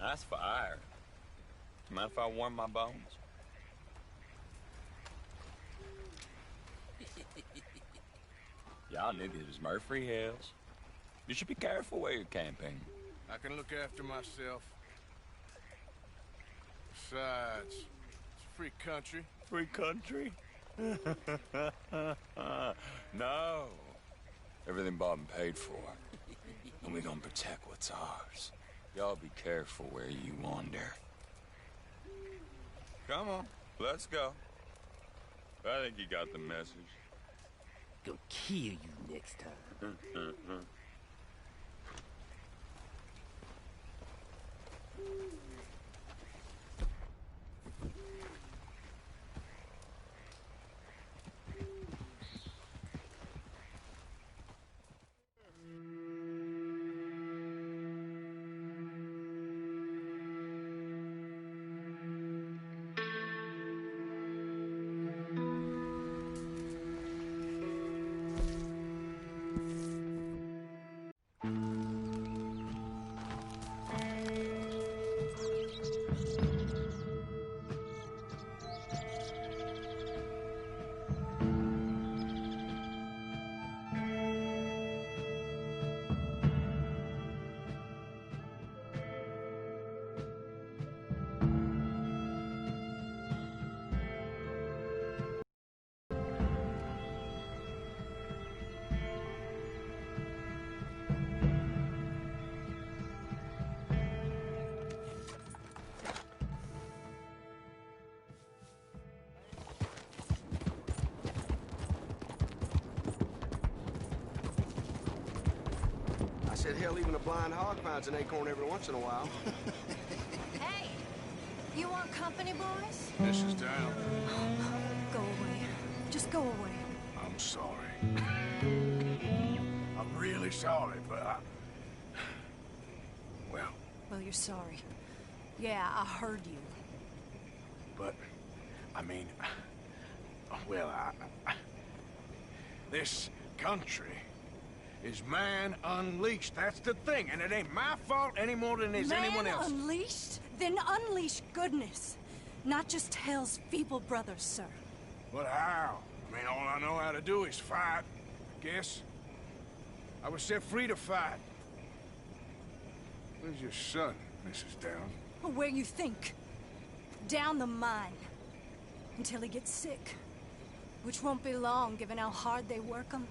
Nice fire. Mind if I warm my bones? Y'all knew this was Murfree Hills. You should be careful where you're camping.
I can look after myself. Besides, it's a free country.
Free country? No. Everything bought and paid for. And we gonna protect what's ours. Y'all be careful where you wander. Come on, let's go. I think you got the message.
Gonna kill you next time.
I said, hell, even a blind hog finds an acorn every once in a while.
Hey, you want company, boys?
Mrs. Down.
Go away. Just go away.
I'm sorry. I'm really sorry, but
Well, you're sorry. Yeah, I heard you.
But, I mean, well, this country is man unleashed. That's the thing, and it ain't my fault any more than it is anyone else.
Man unleashed? Then unleash goodness. Not just hell's feeble brothers, sir.
But how? I mean, all I know how to do is fight, I guess. I was set free to fight. Where's your son, Mrs. Down?
Where you think? Down the mine. Until he gets sick. Which won't be long, given how hard they work him.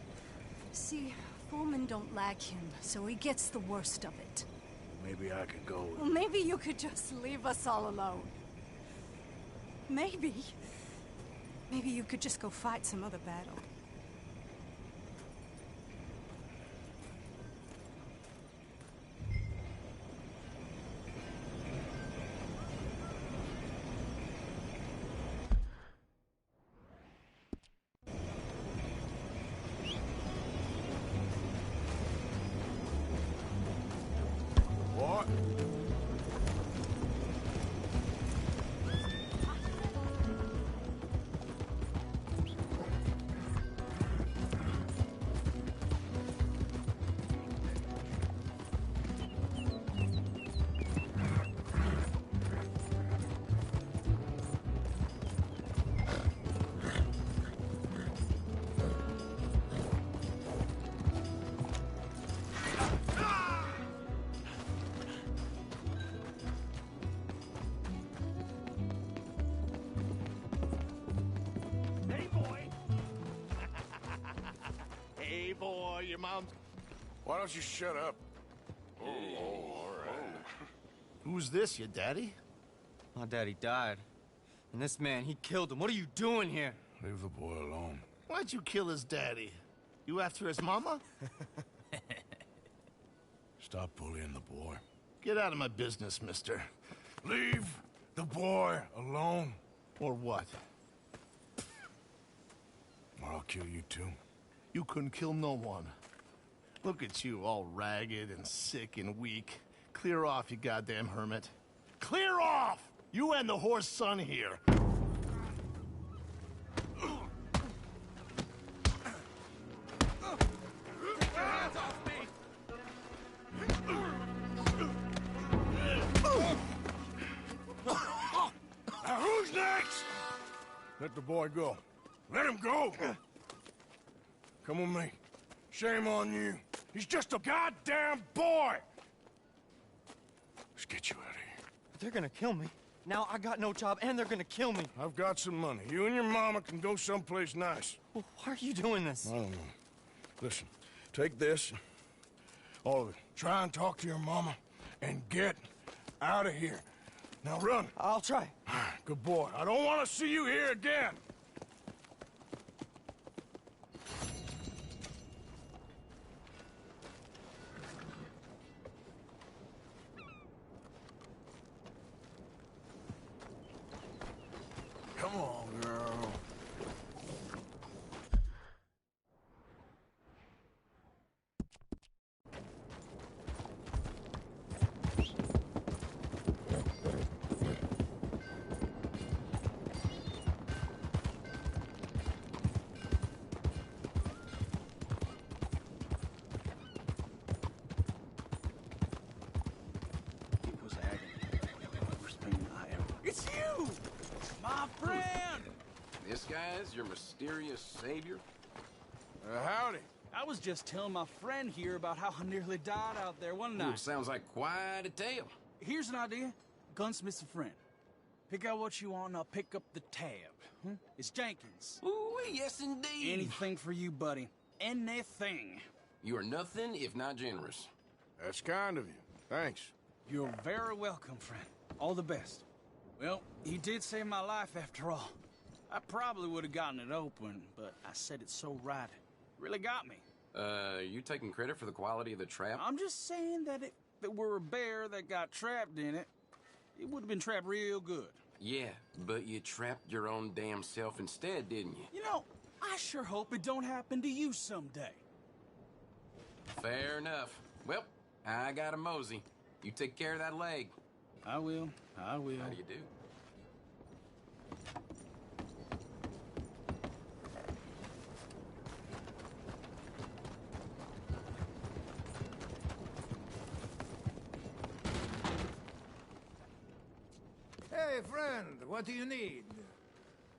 See, foremen don't like him, so he gets the worst of it.
Maybe I could go with...
Well, maybe you could just leave us all alone. Maybe. Maybe you could just go fight some other battle.
What?
Hey, boy. Hey, boy, your mom's...
Why don't you shut up?
Oh, all right.
Who's this, your daddy?
My daddy died. And this man, he killed him. What are you doing here?
Leave the boy alone.
Why'd you kill his daddy? You after his mama?
Stop bullying the boy.
Get out of my business, mister.
Leave the boy alone.
Or what?
Or I'll kill you too.
You couldn't kill no one. Look at you, all ragged and sick and weak. Clear off, you goddamn hermit. Clear off! You and the horse son here.
Now who's next? Let the boy go. Let him go! Come with me. Shame on you. He's just a goddamn boy! Let's get you out of here.
They're gonna kill me. Now I got no job and they're gonna kill me.
I've got some money. You and your mama can go someplace nice.
Well, why are you doing this?
I don't know. Listen, take this. All of it. Try and talk to your mama and get out of here. Now run.
I'll try.
Good boy. I don't want to see you here again. Come on, girl.
It was agony. Worst pain I ever... It's you! My friend!
This guy's your mysterious savior?
Howdy.
I was just telling my friend here about how I nearly died out there one night.
Sounds like quite a tale.
Here's an idea. Gunsmith's a friend. Pick out what you want and I'll pick up the tab. It's Jenkins.
Ooh, yes indeed.
Anything for you, buddy. Anything.
You are nothing if not generous.
That's kind of you. Thanks.
You're very welcome, friend. All the best. Well, he did save my life after all. I probably would have gotten it open, but I said it so right. It really got me.
You taking credit for the quality of the trap?
I'm just saying that if it were a bear that got trapped in it, it would have been trapped real good.
Yeah, but you trapped your own damn self instead, didn't you?
You know, I sure hope it don't happen to you someday.
Fair enough. Well, I got a mosey. You take care of that leg.
I will. I will.
How do you do?
Hey, friend, what do you need?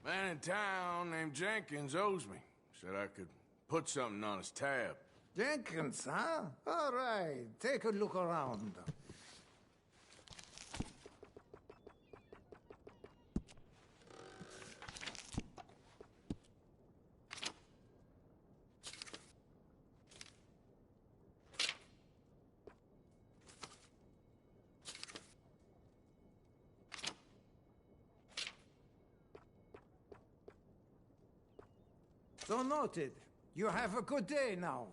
Man in town named Jenkins owes me. Said I could put something on his tab.
Jenkins, huh? All right, take a look around. So noted. You have a good day now.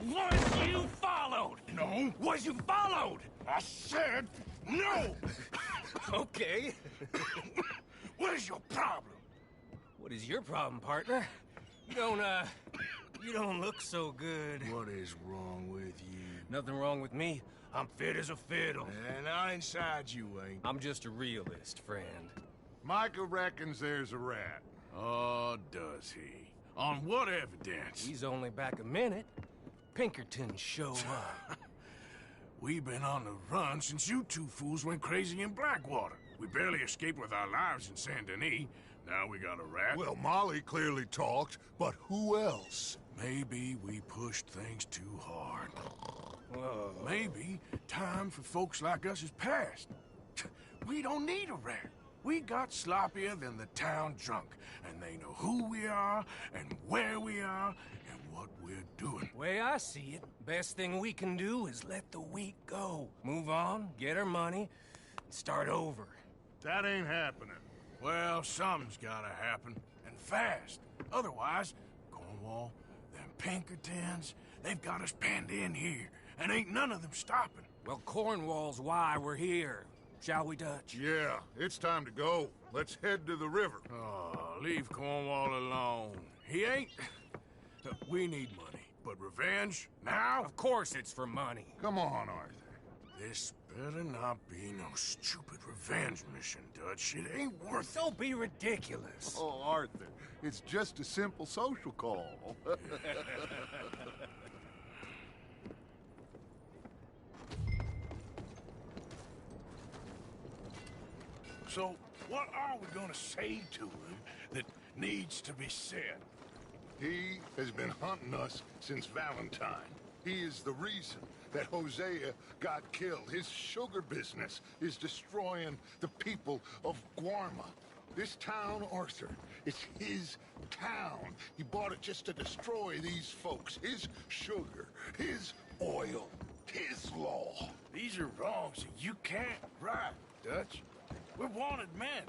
Was you followed? No. Was you followed? I said no.
Okay.
What is your problem?
What is your problem, partner? You don't look so good.
What is wrong with you?
Nothing wrong with me. I'm fit as a fiddle.
And not inside you ain't.
I'm just a realist, friend.
Micah reckons there's a rat. Oh, does he? On what evidence?
He's only back a minute. Pinkerton show up.
We've been on the run since you two fools went crazy in Blackwater. We barely escaped with our lives in Saint Denis. Now we got a rat.
Well, Molly clearly talked, but who else?
Maybe we pushed things too hard.
Whoa.
Maybe time for folks like us is past. We don't need a rat. We got sloppier than the town drunk, and they know who we are, and where we are, and what we're doing.
Way I see it, best thing we can do is let the week go. Move on, get our money, and start over.
That ain't happening. Well, something's gotta happen, and fast. Otherwise, Cornwall, them Pinkertons, they've got us penned in here, and ain't none of them stopping.
Well, Cornwall's why we're here. Shall we, Dutch?
Yeah, it's time to go. Let's head to the river.
Oh, leave Cornwall alone. He ain't... We need money, but revenge, now?
Of course it's for money.
Come on, Arthur.
This better not be no stupid revenge mission, Dutch. It ain't worth it.
Don't be ridiculous.
Oh, Arthur, it's just a simple social call.
So, what are we gonna say to him that needs to be said?
He has been hunting us since Valentine. He is the reason that Hosea got killed. His sugar business is destroying the people of Guarma. This town, Arthur, it's his town. He bought it just to destroy these folks. His sugar, his oil, his law.
These are wrongs that you can't right, Dutch. We're wanted men.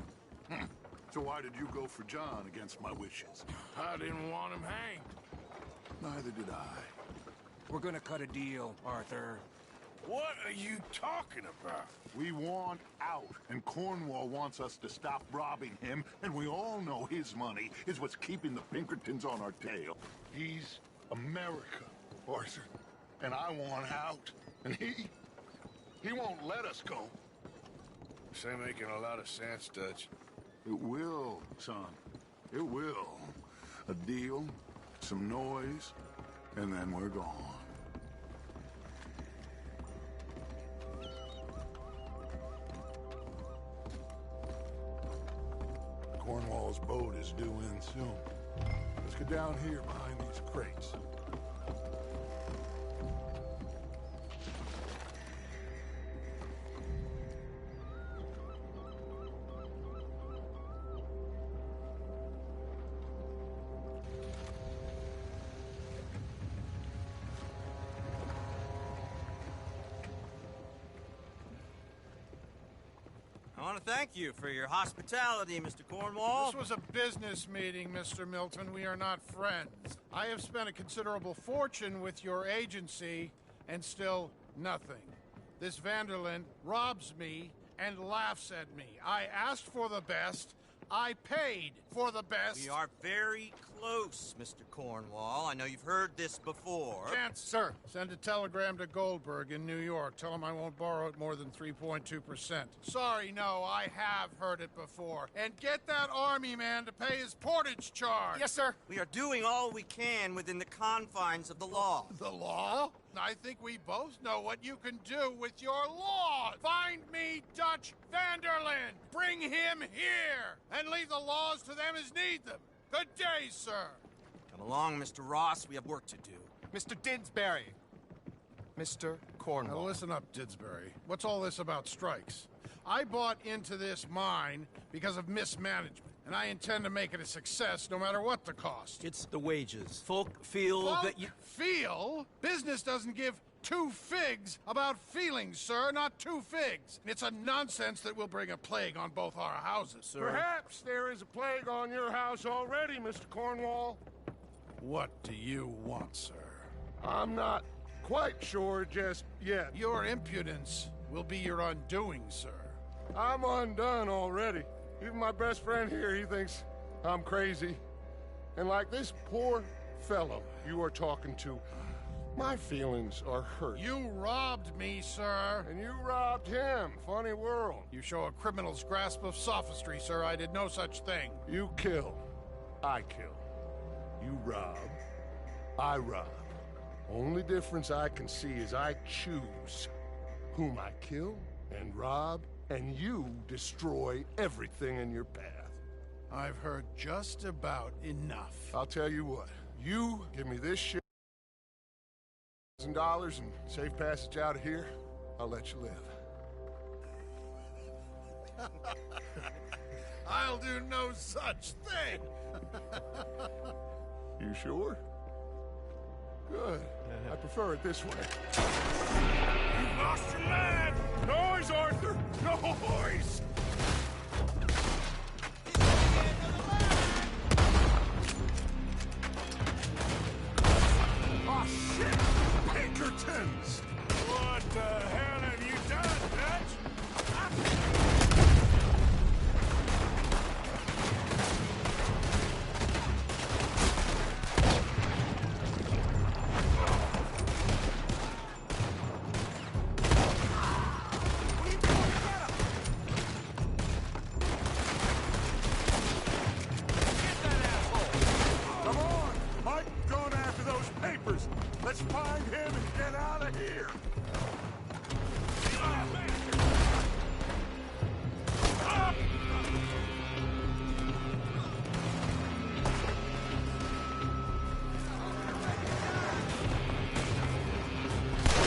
So why did you go for John against my wishes?
I didn't want him hanged.
Neither did I.
We're gonna cut a deal, Arthur.
What are you talking about?
We want out, and Cornwall wants us to stop robbing him, and we all know his money is what's keeping the Pinkertons on our tail. He's America, Arthur, and I want out, and he won't let us go.
This ain't making a lot of sense, Dutch.
It will, son. It will. A deal, some noise, and then we're gone. Cornwall's boat is due in soon. Let's get down here behind these crates.
I want to thank you for your hospitality, Mr. Cornwall.
This was a business meeting, Mr. Milton. We are not friends. I have spent a considerable fortune with your agency, and still nothing. This Vanderlyn robs me and laughs at me. I asked for the best. I paid for the best.
We are very close, Mr. Cornwall. I know you've heard this before.
Chance, sir, send a telegram to Goldberg in New York. Tell him I won't borrow it more than 3.2%. Sorry, no, I have heard it before. And get that army man to pay his portage charge.
Yes, sir. We are doing all we can within the confines of the law.
The law? I think we both know what you can do with your laws. Find me Dutch Vanderlyn. Bring him here. And leave the laws to them as need them. Good day, sir.
Come along, Mr. Ross. We have work to do.
Mr. Didsbury. Mr. Cornwall.
Now listen up, Didsbury. What's all this about strikes? I bought into this mine because of mismanagement, and I intend to make it a success no matter what the cost.
It's the wages. Folk feel that you...
Feel? Business doesn't give two figs about feelings, sir, not two figs. It's a nonsense that will bring a plague on both our houses, sir.
Perhaps there is a plague on your house already, Mr. Cornwall.
What do you want, sir?
I'm not quite sure just yet.
Your impudence will be your undoing, sir.
I'm undone already. Even my best friend here, he thinks I'm crazy. And like this poor fellow you are talking to, my feelings are hurt.
You robbed me, sir.
And you robbed him. Funny world.
You show a criminal's grasp of sophistry, sir. I did no such thing.
You kill. I kill. You rob. I rob. Only difference I can see is I choose whom I kill and rob, and you destroy everything in your path.
I've heard just about enough.
I'll tell you what. You give me this shit, $1,000 and safe passage out of here, I'll let you live.
I'll do no such thing.
You sure? Good. I prefer it this way.
You've lost your man!
Noise, Arthur! Noise! Oh, shit! Pinkertons!
What the hell have you done, Dutch?
Let's find him and get out of here!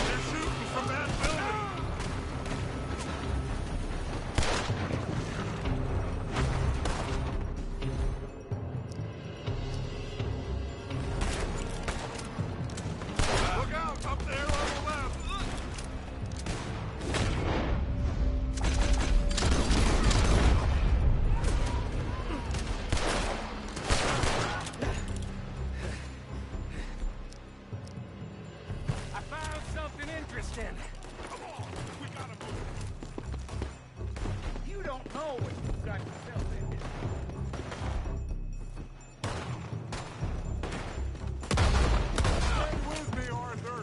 They're shooting from that building! Look out, up there on the left!
I found something interesting.
Come on, we gotta move.
You don't know what you've got yourself into.
Stay with me, Arthur!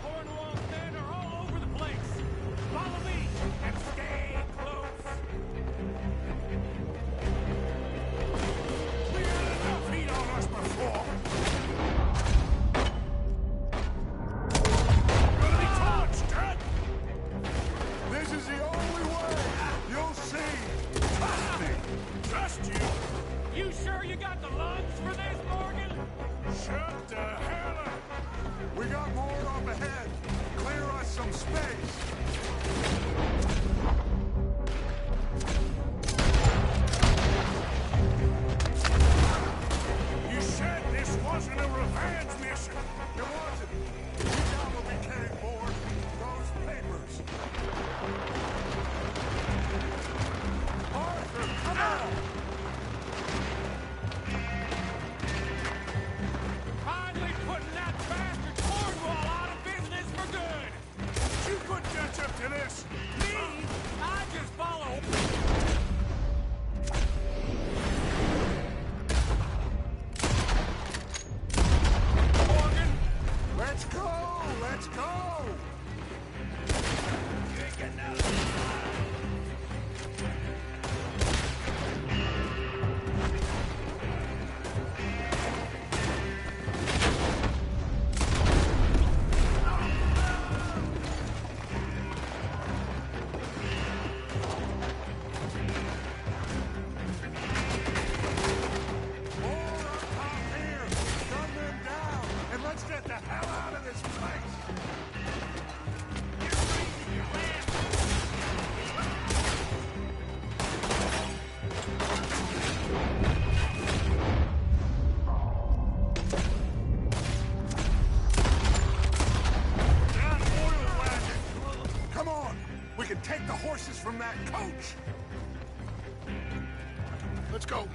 Cornwall men are all over the place. Follow me and stay close.
We had enough heat on us before! Gonna be torched, Dad! This is the only way! You'll see! Trust me! Trust you!
You sure you got the lungs for this, Morgan?
Shut the hell up! We got more up ahead! Clear us some space! You said this wasn't a revenge mission! It wasn't! We got what we came for! Those papers! Arthur, come on!
Finally putting that bastard Cornwall out of business for good.
You couldn't catch up to this!
Me? I just follow. Morgan,
Let's go! Let's go!
you ain't getting out of this.
More up top here! Gun them down! And let's get the hell out of this place! That oil wagon! Come on! We can take the horses from that coach! Let's go!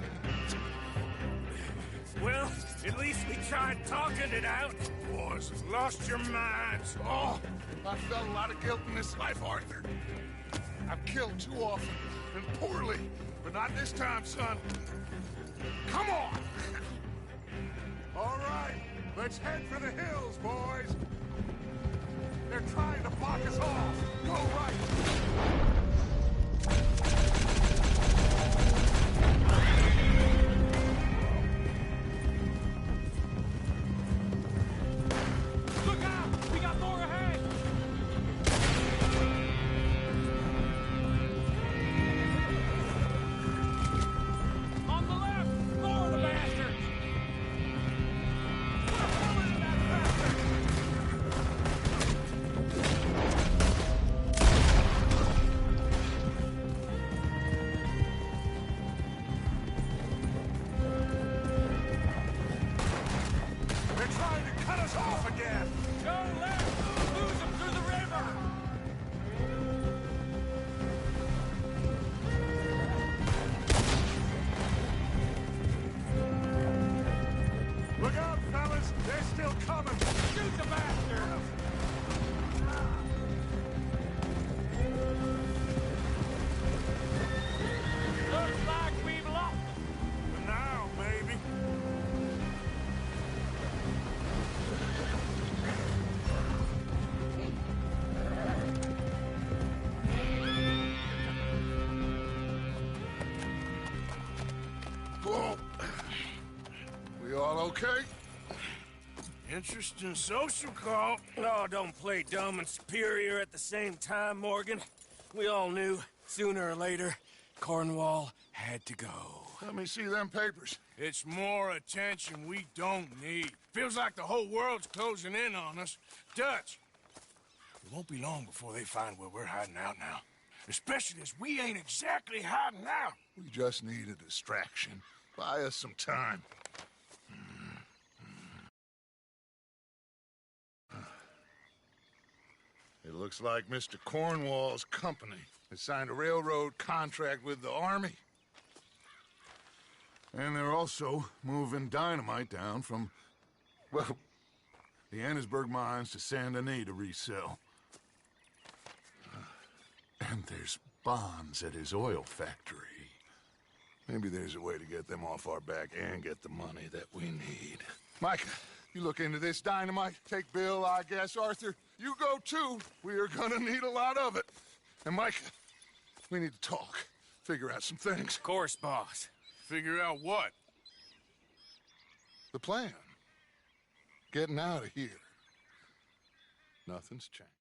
Well, At least we tried talking it out.
Boys have lost your minds. Oh, I felt a lot of guilt in this life, Arthur. I've killed too often and poorly, but not this time, son. Come on! All right, let's head for the hills, boys. They're trying to block us off. Go right.
Look out! We got more ahead! On the left! More of the bastards!
They're trying to cut us off again.
Go left! Lose them through the river!
Look out, fellas! They're still coming!
Shoot the bastards! Looks like we've lost them.
For now, maybe. Whoa. We all okay?
Interesting social call. Oh, don't play dumb and superior at the same time, Morgan. We all knew, sooner or later, Cornwall had to go.
Let me see them papers.
It's more attention we don't need. Feels like the whole world's closing in on us. Dutch, it won't be long before they find where we're hiding out now. Especially as we ain't exactly hiding out.
We just need a distraction. Buy us some time. It looks like Mr. Cornwall's company has signed a railroad contract with the Army. And they're also moving dynamite down from, well, the Annesburg mines to Saint Denis to resell. And there's bonds at his oil factory. Maybe there's a way to get them off our back and get the money that we need. Micah, you look into this dynamite. Take Bill, I guess. Arthur, you go too. We are gonna need a lot of it. And Micah, we need to talk. Figure out some things.
Of course, boss.
Figure out what?
The plan. Getting out of here. Nothing's changed.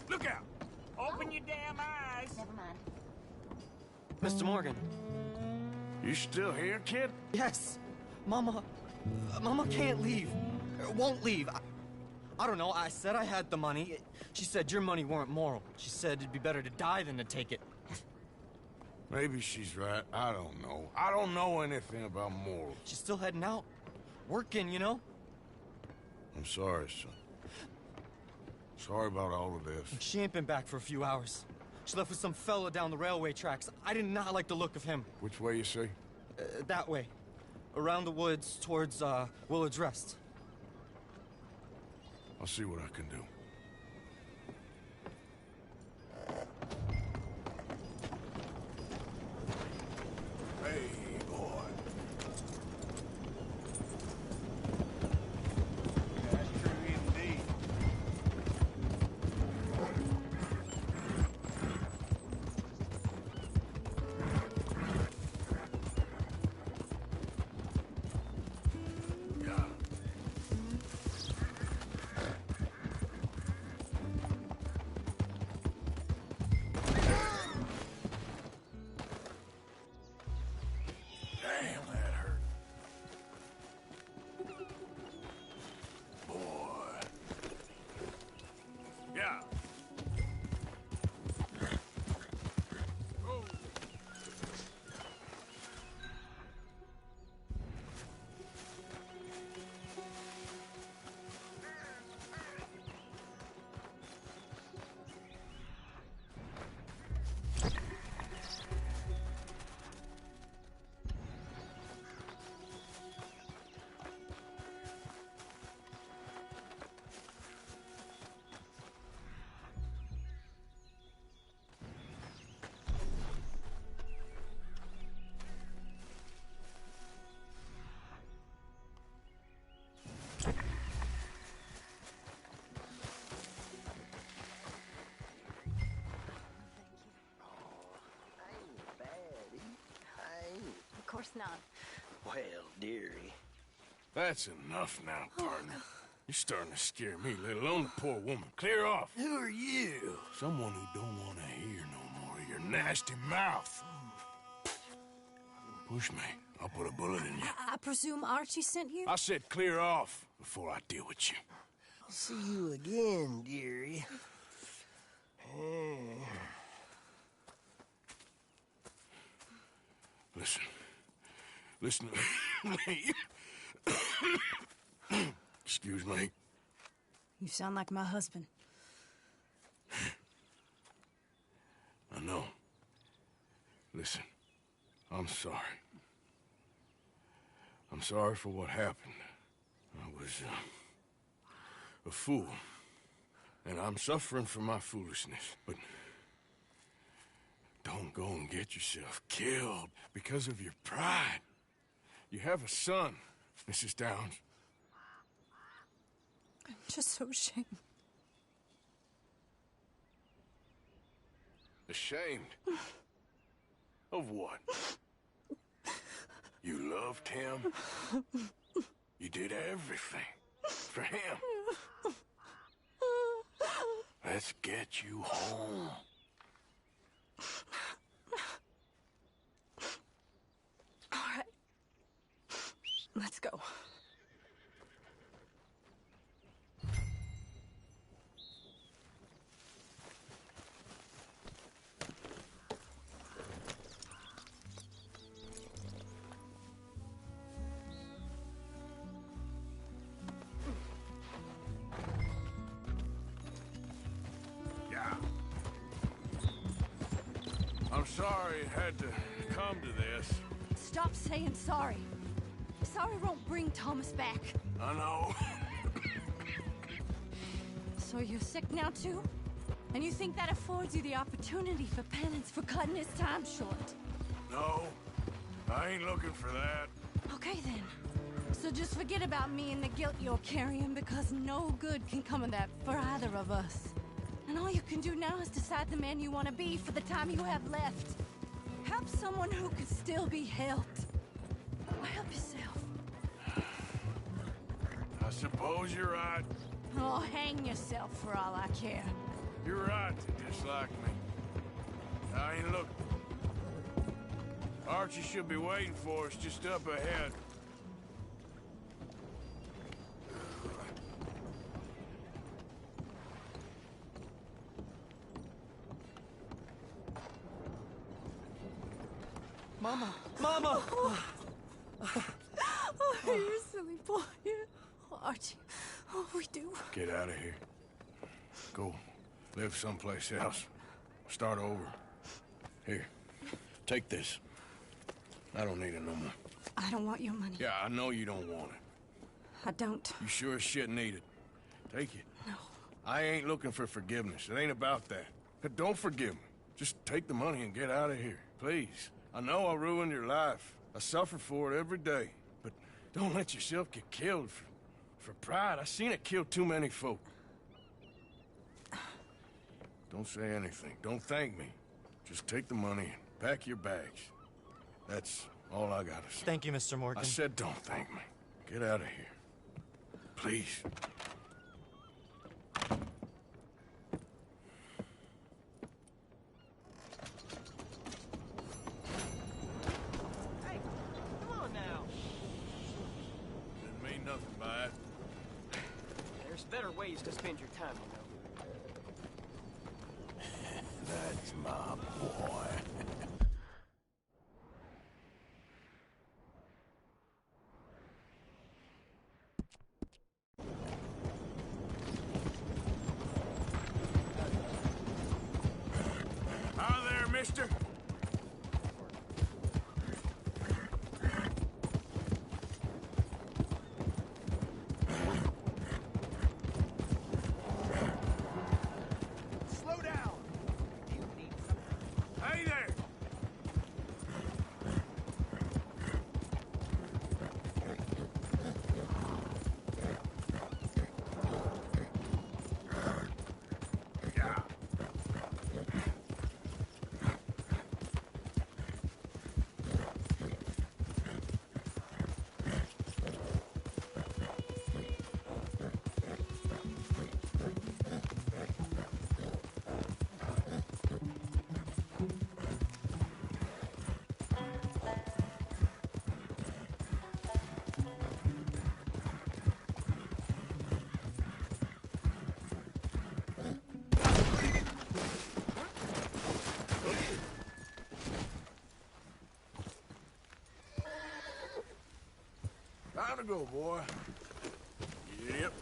Look out! Open your damn eyes!
Never mind.
Mr. Morgan.
You still here, kid?
Yes. Mama can't leave. Won't leave. I don't know. I said I had the money. She said your money weren't moral. She said it'd be better to die than to take it.
Maybe she's right. I don't know. I don't know anything about morals.
She's still heading out. Working, you know?
I'm sorry, son. Sorry about all of this.
She ain't been back for a few hours. She left with some fella down the railway tracks. I did not like the look of him.
Which way you say?
That way. Around the woods towards, Willard's Rest.
I'll see what I can do. Hey, boy. That's true indeed.
Of course not.
Well, dearie.
That's enough now, partner. You're starting to scare me, let alone the poor woman. Clear off.
Who are you?
Someone who don't want to hear no more of your nasty mouth. Push me. I'll put a bullet in you.
I presume Archie sent you?
I said clear off before I deal with you.
I'll see you again, dearie.
Listen to me. Excuse me.
You sound like my husband.
I know. Listen, I'm sorry. I'm sorry for what happened. I was a fool. And I'm suffering for my foolishness. But don't go and get yourself killed because of your pride. You have a son, Mrs. Downs.
I'm just so ashamed.
Ashamed? Of what? You loved him? You did everything for him. Let's get you home.
All right. Let's go.
I'm sorry it had to come to this.
Stop saying sorry. Sorry won't bring Thomas back.
I know.
So you're sick now, too? And you think that affords you the opportunity for penance for cutting his time short?
No, I ain't looking for that.
Okay, then. So just forget about me and the guilt you're carrying, because no good can come of that for either of us. And all you can do now is decide the man you want to be for the time you have left. Help someone who can still be helped. Or help yourself.
I suppose you're right.
Oh, hang yourself for all I care.
You're right to dislike me. I ain't look. Archie should be waiting for us just up ahead.
Mama! Mama!
Oh, you silly boy. Oh, Archie. Oh, we do.
Get out of here. Go. Live someplace else. Start over. Here. Take this. I don't need it no more.
I don't want your money.
Yeah, I know you don't want it.
I don't.
You sure as shit need it. Take it.
No.
I ain't looking for forgiveness. It ain't about that. But don't forgive me. Just take the money and get out of here. Please. I know I ruined your life. I suffer for it every day. But don't let yourself get killed for pride. I seen it kill too many folk. Don't say anything. Don't thank me. Just take the money and pack your bags. That's all I gotta say.
Thank you, Mr. Morgan.
I said don't thank me. Get out of here. Please.
Hey, come on now.
Didn't mean nothing by it.
There's better ways to spend your time, you know.
That's my boy. Hi there, mister.
Slow down.
Hey there! Yeah. Time to go, boy. Yep.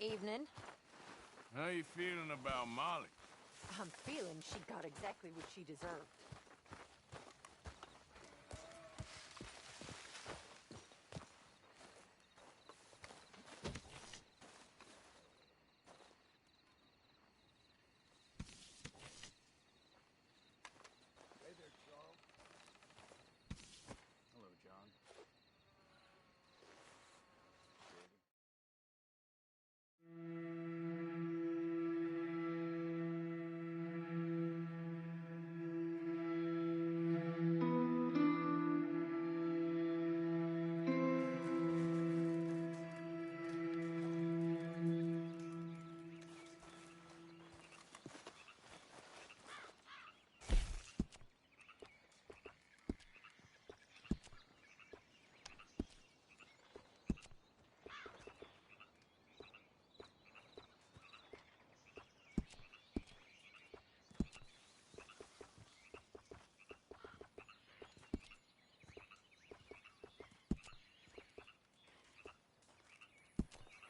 Evening.
How you feeling about Molly?
I'm feeling she got exactly what she deserved.
Hello, John.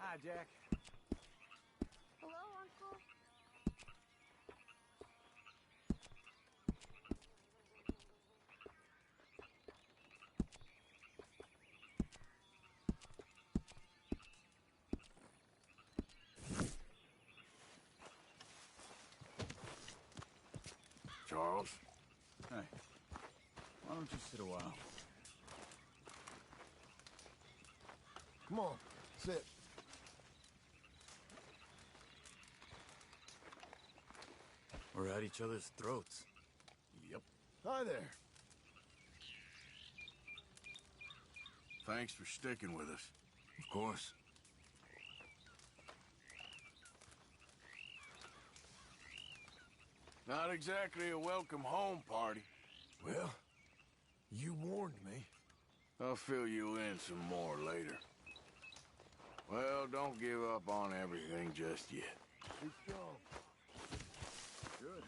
Hi, Jack.
Hello, Uncle.
Charles?
Hey, why don't you sit a while?
Come on, sit.
We're at each other's throats.
Yep.
Hi there.
Thanks for sticking with us.
Of course.
Not exactly a welcome home party.
Well, you warned me.
I'll fill you in some more later. Well, don't give up on everything just yet.
Be strong.
Good.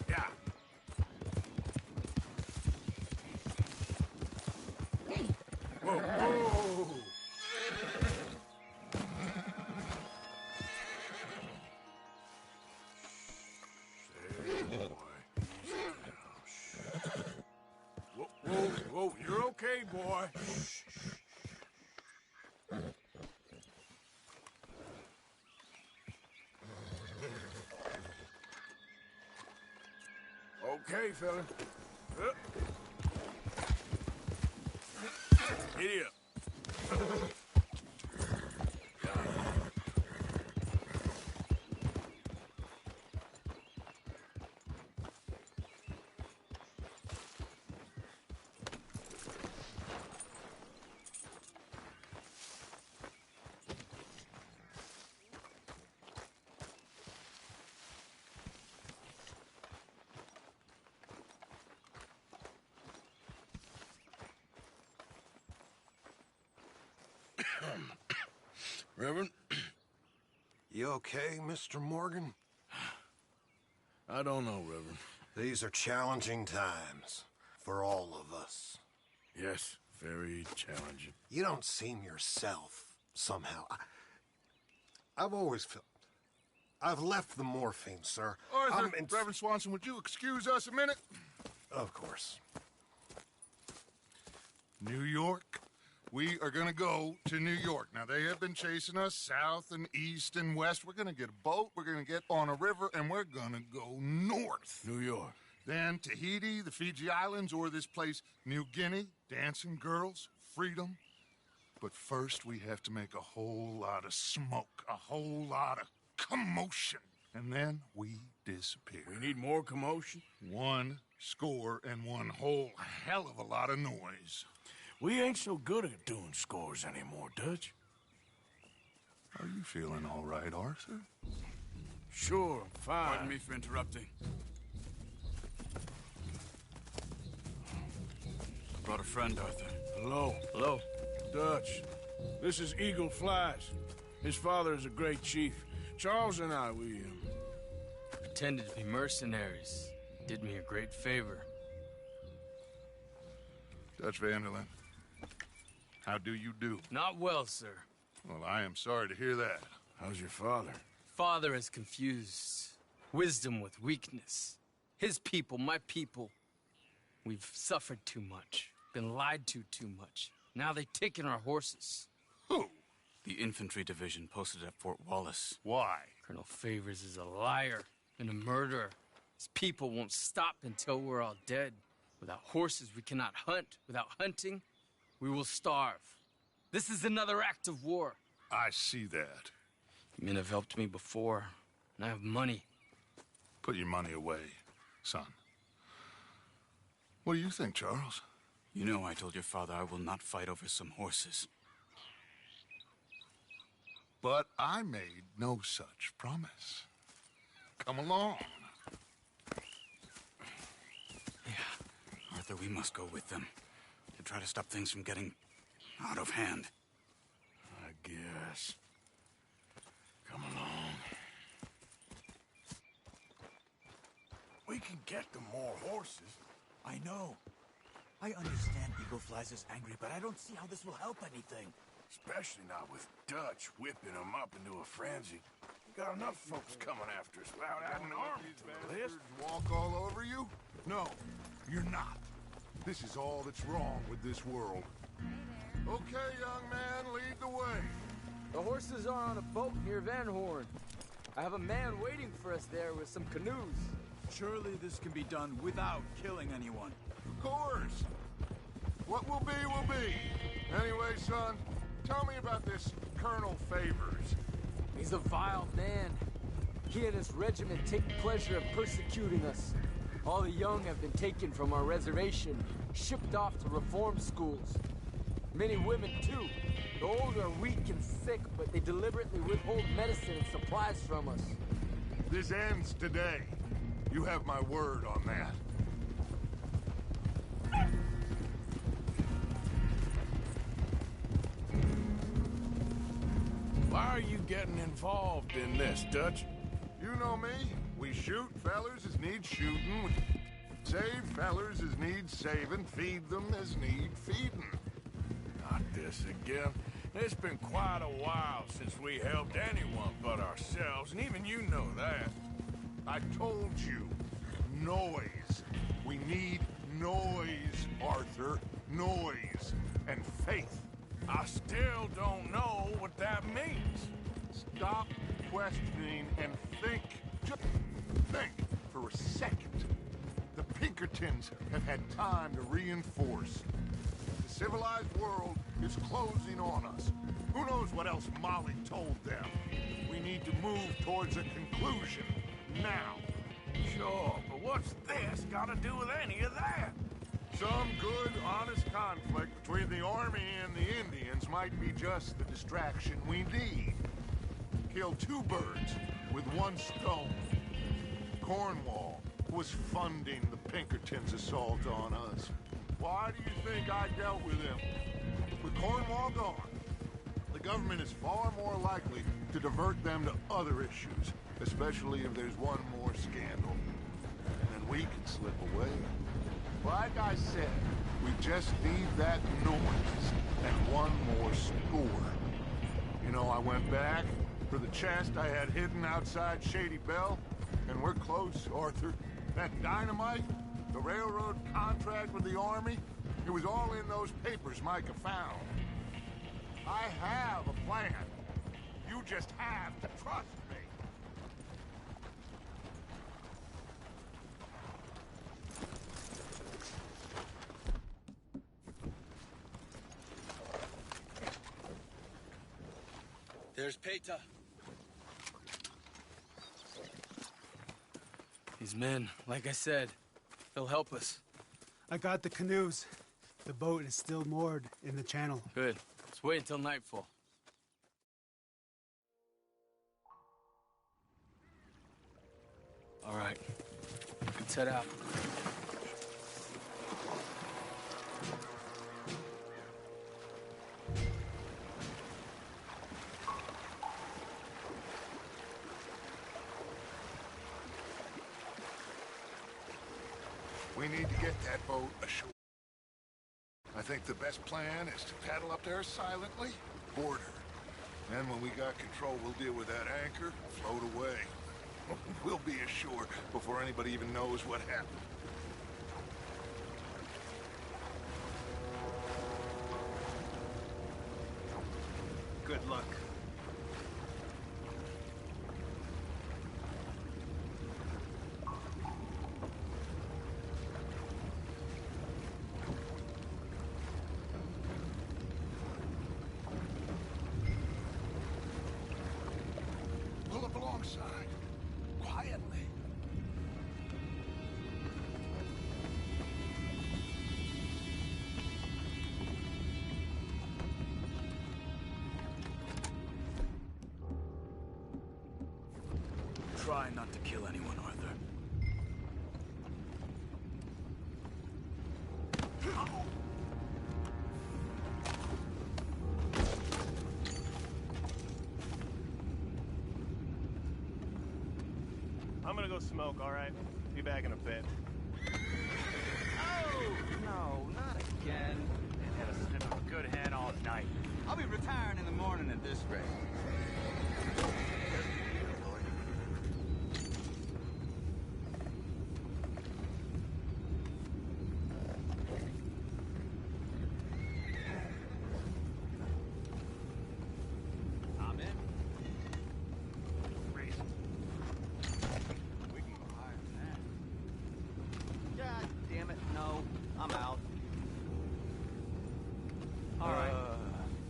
Yeah. Whoa, whoa! Hey, boy. Easy now. Shh. Whoa, whoa, whoa. You're okay, boy. Okay, fella. Giddy up. Reverend?
You okay, Mr. Morgan?
I don't know, Reverend.
These are challenging times for all of us.
Yes, very challenging.
You don't seem yourself, somehow. I've always felt... I've left the morphine, sir.
Arthur, Reverend Swanson, would you excuse us a minute?
Of course.
New York. We are going to go to New York. Now, they have been chasing us south and east and west. We're going to get a boat, we're going to get on a river, and we're going to go north.
New York.
Then Tahiti, the Fiji Islands, or this place, New Guinea, dancing girls, freedom. But first we have to make a whole lot of smoke, a whole lot of commotion. And then we disappear.
We need more commotion?
1 score and 1 whole hell of a lot of noise.
We ain't so good at doing scores anymore, Dutch.
Are you feeling all right, Arthur?
Sure, I'm fine.
Pardon me for interrupting. I brought a friend, Arthur.
Hello.
Hello.
Dutch. This is Eagle Flies. His father is a great chief. Charles and I, we
pretended to be mercenaries. Did me a great favor.
Dutch van der Linde, how do you do?
Not well, sir.
Well, I am sorry to hear that.
How's your father?
Father has confused wisdom with weakness. His people, my people. We've suffered too much, been lied to too much. Now they've taken our horses.
Who?
The infantry division posted at Fort Wallace.
Why?
Colonel Favors is a liar and a murderer. His people won't stop until we're all dead. Without horses, we cannot hunt. Without hunting, we will starve. This is another act of war.
I see that.
Men have helped me before, and I have money.
Put your money away, son. What do you think, Charles?
You know I told your father I will not fight over some horses.
But I made no such promise. Come along.
Yeah, Arthur, we must go with them to try to stop things from getting out of hand.
I guess. Come along. We can get them more horses.
I know. I understand Eagle Flies is angry, but I don't see how this will help anything.
Especially not with Dutch whipping them up into a frenzy. We got enough folks coming after us without adding arms to the list.
Walk all over you? No, you're not. This is all that's wrong with this world. Okay, young man, lead the way.
The horses are on a boat near Van Horn. I have a man waiting for us there with some canoes.
Surely this can be done without killing anyone.
Of course. What will be, will be. Anyway, son, tell me about this Colonel Favors.
He's a vile man. He and his regiment take pleasure in persecuting us. All the young have been taken from our reservation, shipped off to reform schools. Many women, too. The old are weak and sick, but they deliberately withhold medicine and supplies from us.
This ends today. You have my word on that.
Why are you getting involved in this, Dutch?
You know me. We shoot fellers as need shooting. We save fellers as need saving. Feed them as need feeding.
Not this again. It's been quite a while since we helped anyone but ourselves, and even you know that.
I told you. Noise. We need noise, Arthur. Noise. And faith.
I still don't know what that means.
Stop questioning and think. Just think for a second. The Pinkertons have had time to reinforce. The civilized world is closing on us. Who knows what else Molly told them? We need to move towards a conclusion now.
Sure, but what's this got to do with any of that?
Some good, honest conflict between the army and the Indians might be just the distraction we need. Kill 2 birds with 1 stone. Cornwall was funding the Pinkertons' assault on us. Why do you think I dealt with him? With Cornwall gone, the government is far more likely to divert them to other issues, especially if there's one more scandal. And then we can slip away. Like I said, we just need that noise and 1 more score. You know, I went back for the chest I had hidden outside Shady Belle, and we're close, Arthur. That dynamite, the railroad contract with the army, it was all in those papers Micah found. I have a plan. You just have to trust me.
There's Peta. These men, like I said, they'll help us.
I got the canoes. The boat is still moored in the channel.
Good. Let's wait until nightfall. All right. Let's head out.
We need to get that boat ashore. I think the best plan is to paddle up there silently, board her. Then when we got control, we'll deal with that anchor, float away. We'll be ashore before anybody even knows what happened.
Good luck.
Pull up alongside, quietly.
Try not to kill anyone, Arthur.
I'm gonna go smoke, all right? Be back in a bit.
Oh, no, not again. They've had a sniff of a good head all night. I'll be retiring in the morning at this rate. I'm in. Race. We can go higher than that. God damn it, no. I'm out. All right.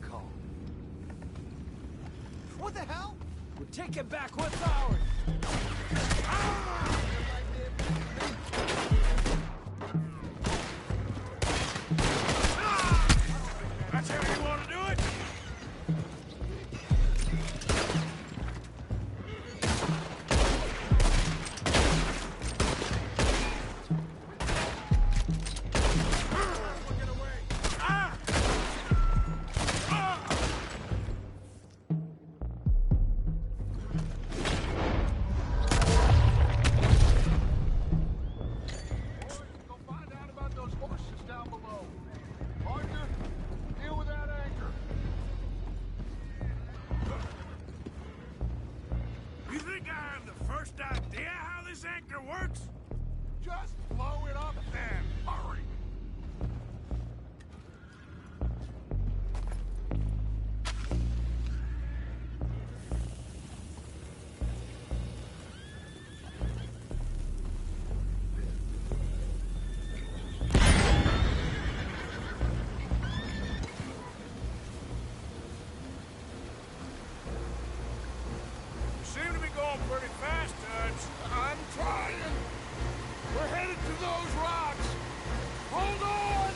Calm.
What the hell? We're taking back what's ours!
That's how you want to do it? You think I have the first idea how this anchor works?
Just blow it up then. Hurry.
You seem to be going pretty fast, Dutch.
I'm trying. We're headed to those rocks. Hold on!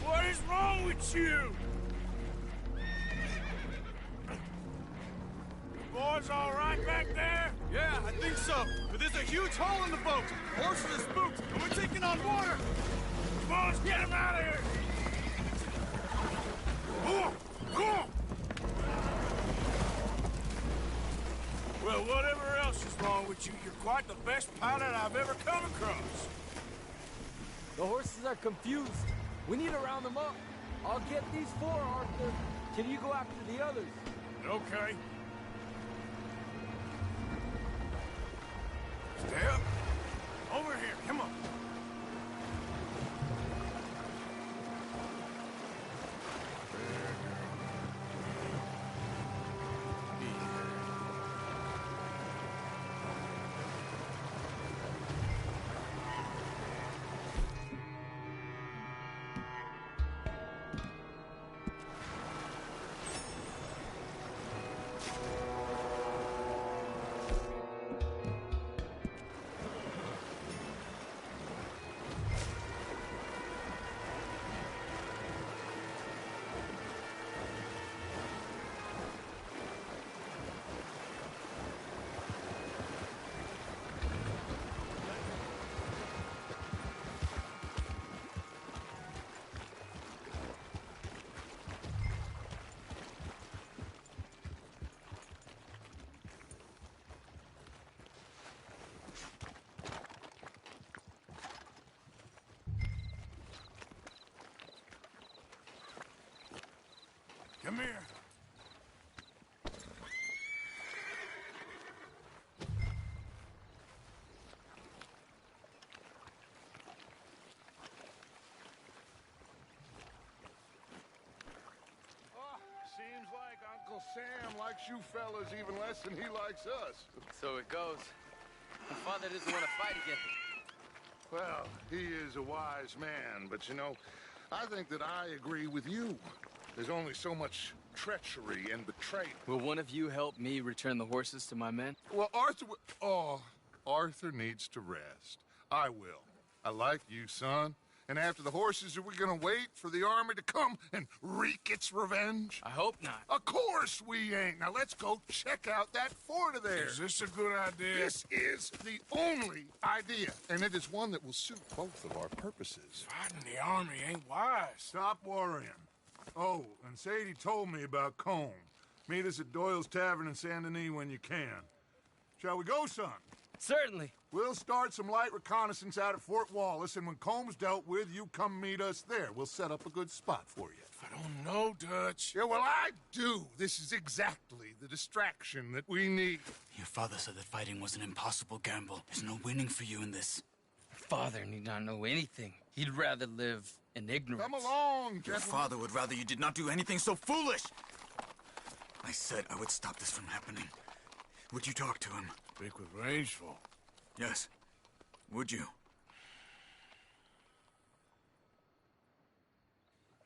What is wrong with you? Boys all right back there?
Yeah, I think so. But there's a huge hole in the boat. Horses are spooked, and we're taking on water.
Come on, let's get him out of here. Well, whatever else is wrong with you, you're quite the best pilot I've ever come across.
The horses are confused. We need to round them up. I'll get these four, Arthur. Can you go after the others?
Okay.
Stay up.
Over here, come on.
Come here.
Seems like Uncle Sam likes you fellas even less than he likes us.
So it goes. My father doesn't want to fight again.
Well, he is a wise man, but you know, I think that I agree with you. There's only so much treachery and betrayal.
Will one of you help me return the horses to my men?
Well, Arthur needs to rest. I will. I like you, son. And after the horses, are we gonna wait for the army to come and wreak its revenge?
I hope not.
Of course we ain't. Now let's go check out that fort of theirs.
Is this a good idea?
This is the only idea, and it is one that will suit both of our purposes.
Fighting the army ain't wise.
Stop worrying. Oh, and Sadie told me about Combe. Meet us at Doyle's Tavern in Saint Denis when you can. Shall we go, son?
Certainly.
We'll start some light reconnaissance out at Fort Wallace, and when Combs dealt with, you come meet us there. We'll set up a good spot for you.
I don't know, Dutch.
Yeah, well, I do. This is exactly the distraction that we need.
Your father said that fighting was an impossible gamble. There's no winning for you in this.
Father need not know anything. He'd rather live in ignorance.
Come along,
Your
gentlemen.
father would rather you did not do anything so foolish. I said I would stop this from happening. Would you talk to him?
Speak with Rangeful.
Yes. Would you?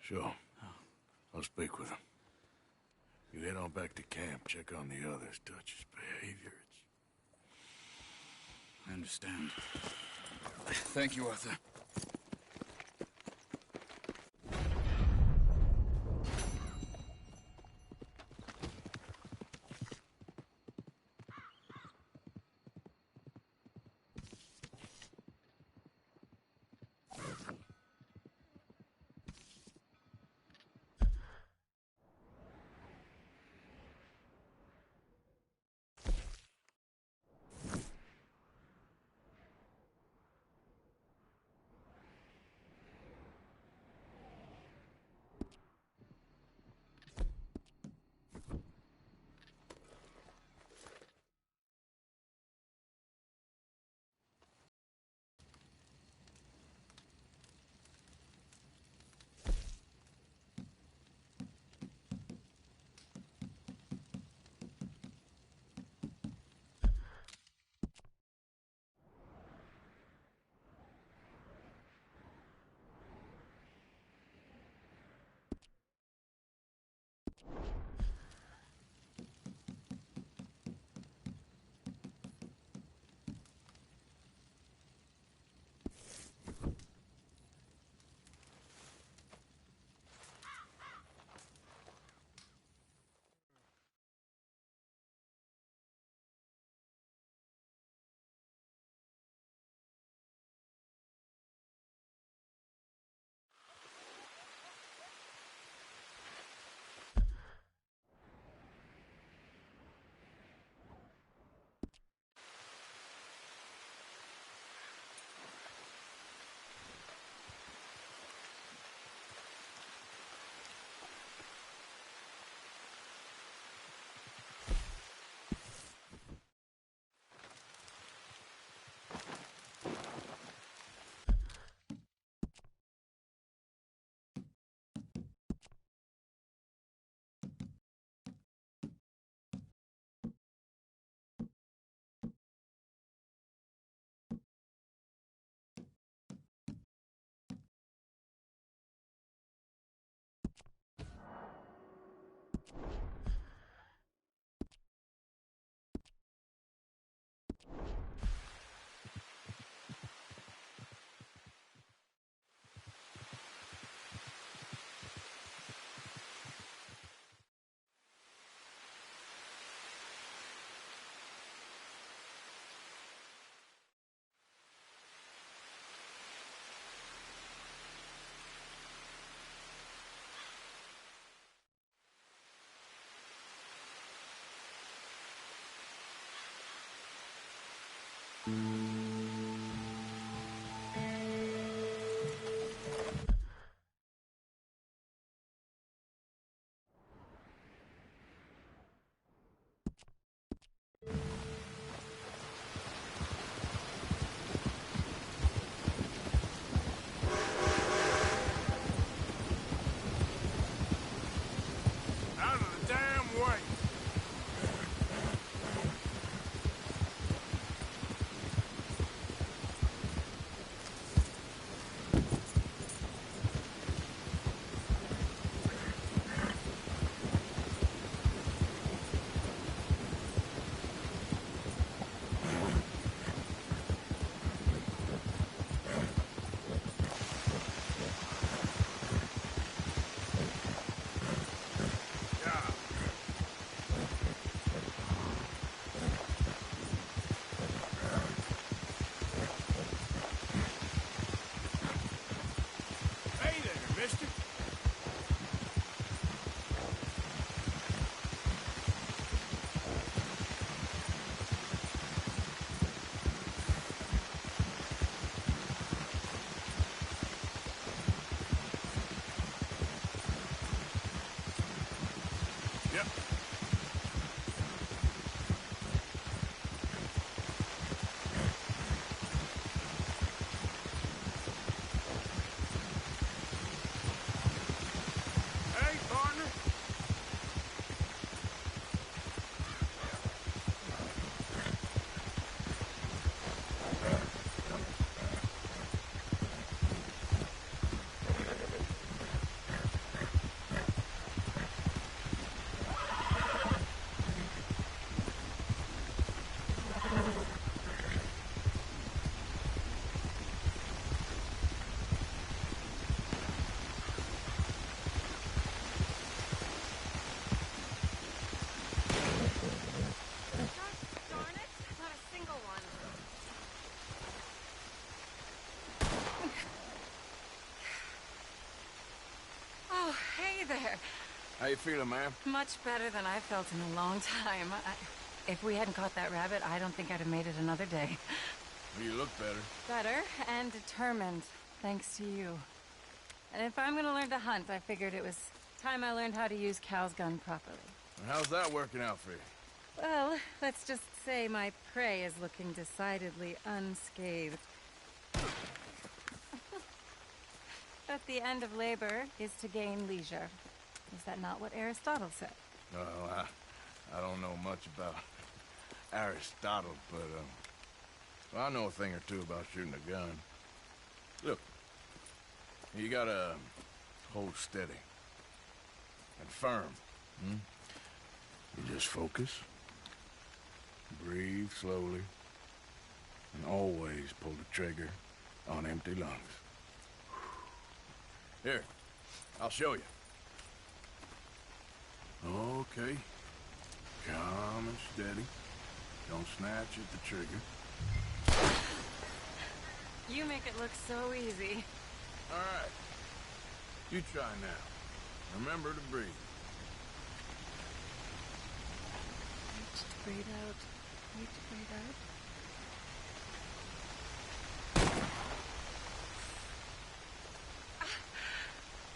Sure. I'll speak with him. You head on back to camp, check on the others. Dutch's behavior,
I understand. Thank you, Arthur.
Yep. Hey, partner.
Darn it, not a single one. Oh, hey there.
How you feeling, ma'am?
Much better than I felt in a long time. If we hadn't caught that rabbit, I don't think I'd have made it another day.
You look better.
Better and determined, thanks to you. And if I'm gonna learn to hunt, I figured it was time I learned how to use Cal's gun properly.
How's that working out for you?
Well, let's just say my prey is looking decidedly unscathed. But the end of labor is to gain leisure. Is that not what Aristotle said?
Well, I don't know much about Aristotle, but, well, I know a thing or two about shooting a gun. Look, you gotta hold steady and firm. You just focus, breathe slowly, and always pull the trigger on empty lungs. Here, I'll show you. Okay. Calm and steady. Don't snatch at the trigger.
You make it look so easy.
All right. You try now. Remember to breathe.
Breathe out. Breathe out.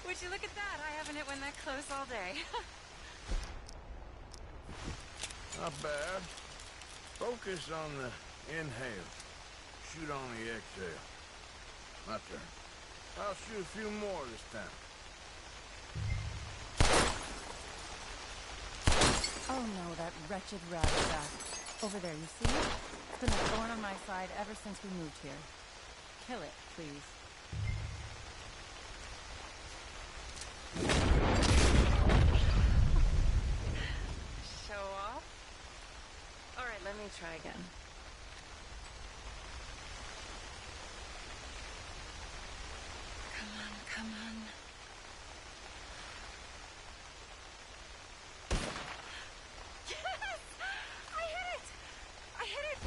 Would you look at that? I haven't hit one that close all day.
Not bad. Focus on the inhale. Shoot on the exhale. My turn. I'll shoot a few more this time.
Oh no, that wretched rabbit back. Over there, you see it? It's been a thorn on my side ever since we moved here. Kill it, please. Show off? Alright, let me try again. Come on. Yes! I hit it!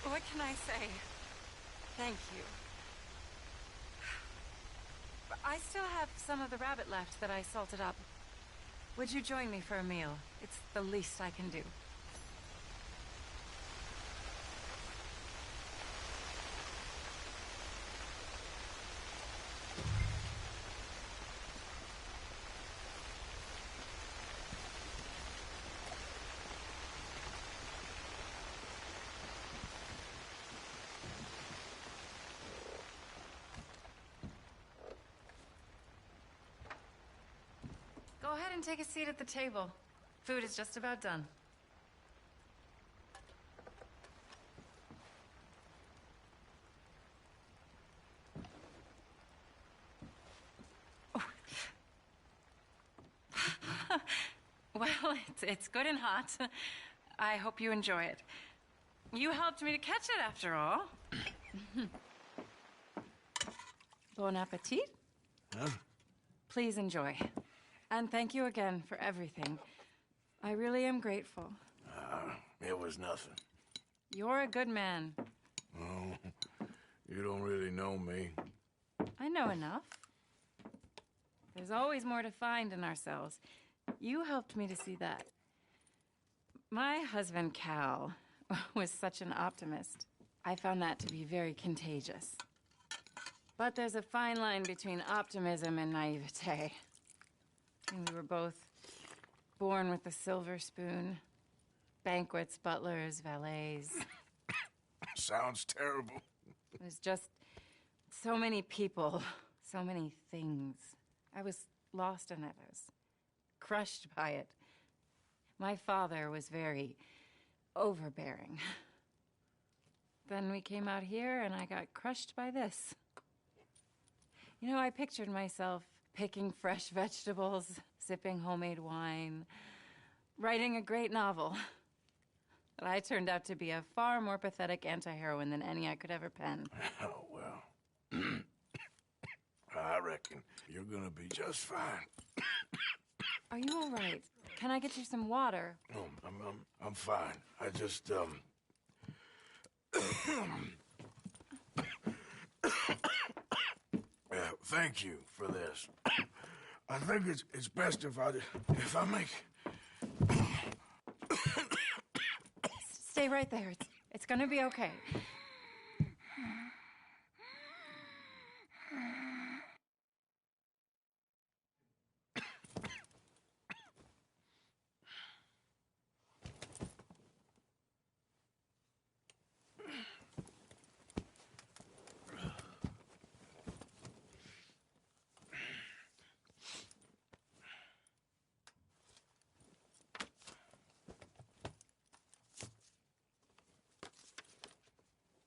What can I say? Thank you. But I still have some of the rabbit left that I salted up. Would you join me for a meal? It's the least I can do. Go ahead and take a seat at the table. Food is just about done. Oh. Well, it's good and hot. I hope you enjoy it. You helped me to catch it, after all. Bon appetit.
Huh?
Please enjoy. And thank you again for everything. I really am grateful.
It was nothing.
You're a good man.
Oh, you don't really know me.
I know enough. There's always more to find in ourselves. You helped me to see that. My husband, Cal, was such an optimist. I found that to be very contagious. But there's a fine line between optimism and naivete. And we were both born with a silver spoon. Banquets, butlers, valets.
Sounds terrible.
It was just so many people, so many things. I was lost in it. I was crushed by it. My father was very overbearing. Then we came out here and I got crushed by this. You know, I pictured myself picking fresh vegetables, sipping homemade wine, writing a great novel. But I turned out to be a far more pathetic anti-heroine than any I could ever pen.
Oh, well. I reckon you're gonna be just fine.
Are you all right? Can I get you some water?
No, I'm fine. I just, thank you for this. I think it's best if I make...
Stay right there. It's gonna be okay.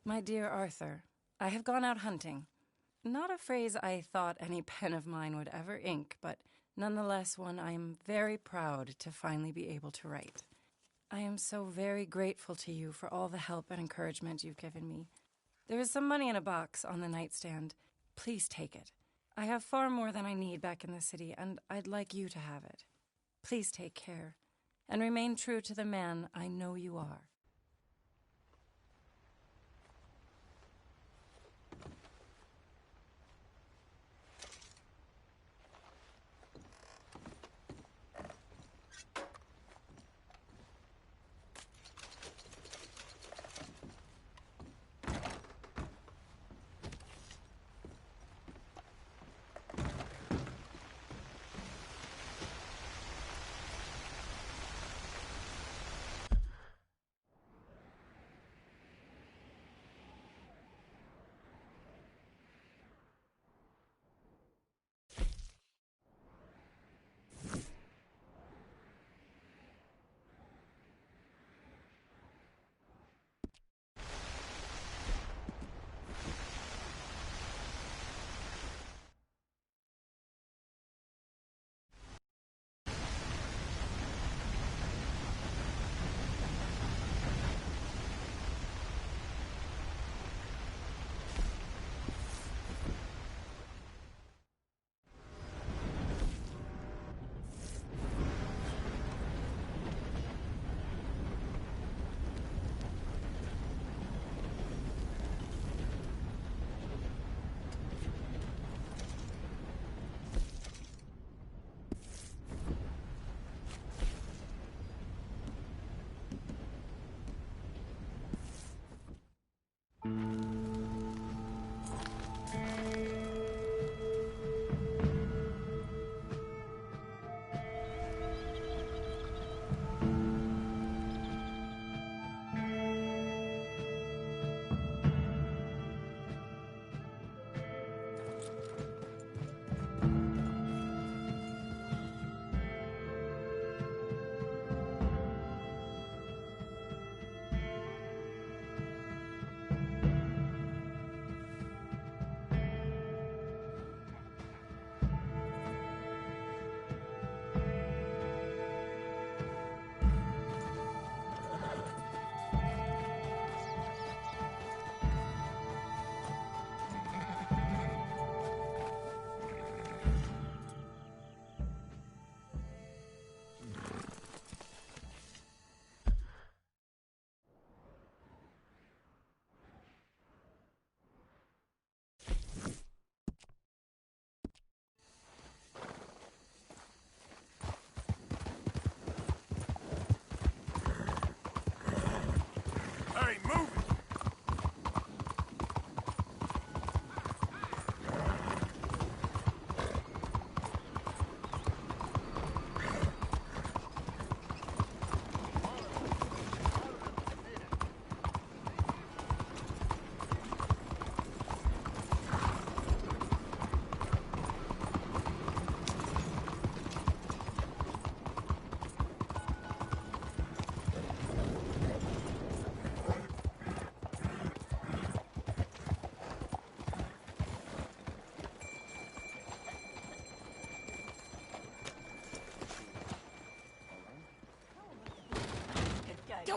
My dear Arthur, I have gone out hunting. Not a phrase I thought any pen of mine would ever ink, but nonetheless one I am very proud to finally be able to write. I am so very grateful to you for all the help and encouragement you've given me. There is some money in a box on the nightstand. Please take it. I have far more than I need back in the city, and I'd like you to have it. Please take care, and remain true to the man I know you are.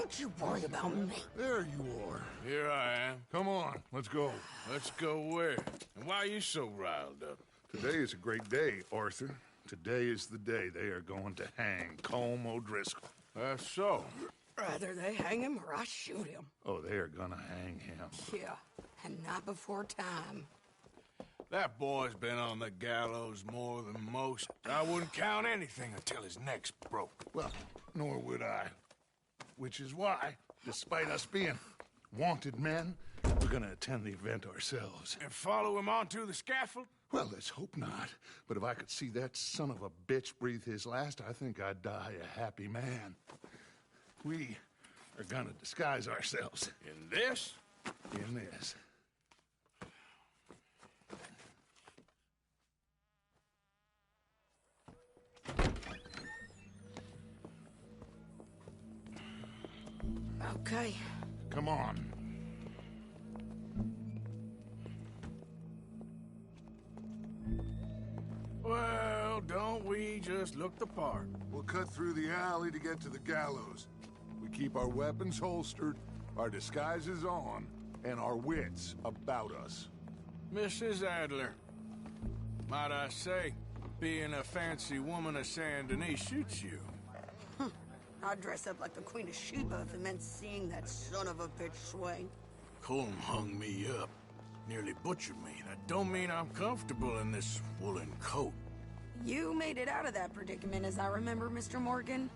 Don't you worry about me.
There you are.
Here I am.
Come on, let's go.
Let's go where? And why are you so riled up?
Today is a great day, Arthur. Today is the day they are going to hang Colm O'Driscoll.
That's so.
Rather they hang him or I shoot him.
Oh, they are gonna hang him.
Yeah, and not before time.
That boy's been on the gallows more than most. I wouldn't count anything until his neck's broke.
Well, nor would I. Which is why, despite us being wanted men, we're gonna attend the event ourselves.
And follow him onto the scaffold?
Well, let's hope not. But if I could see that son of a bitch breathe his last, I think I'd die a happy man. We are gonna disguise ourselves.
In this?
In this.
Okay.
Come on.
Well, don't we just look the part?
We'll cut through the alley to get to the gallows. We keep our weapons holstered, our disguises on, and our wits about us.
Mrs. Adler, might I say, being a fancy woman of Saint Denis shoots you.
I'd dress up like the Queen of Sheba if it meant seeing that son of a bitch swing.
Colm hung me up, nearly butchered me. That don't mean I'm comfortable in this woolen coat.
You made it out of that predicament, as I remember, Mr. Morgan.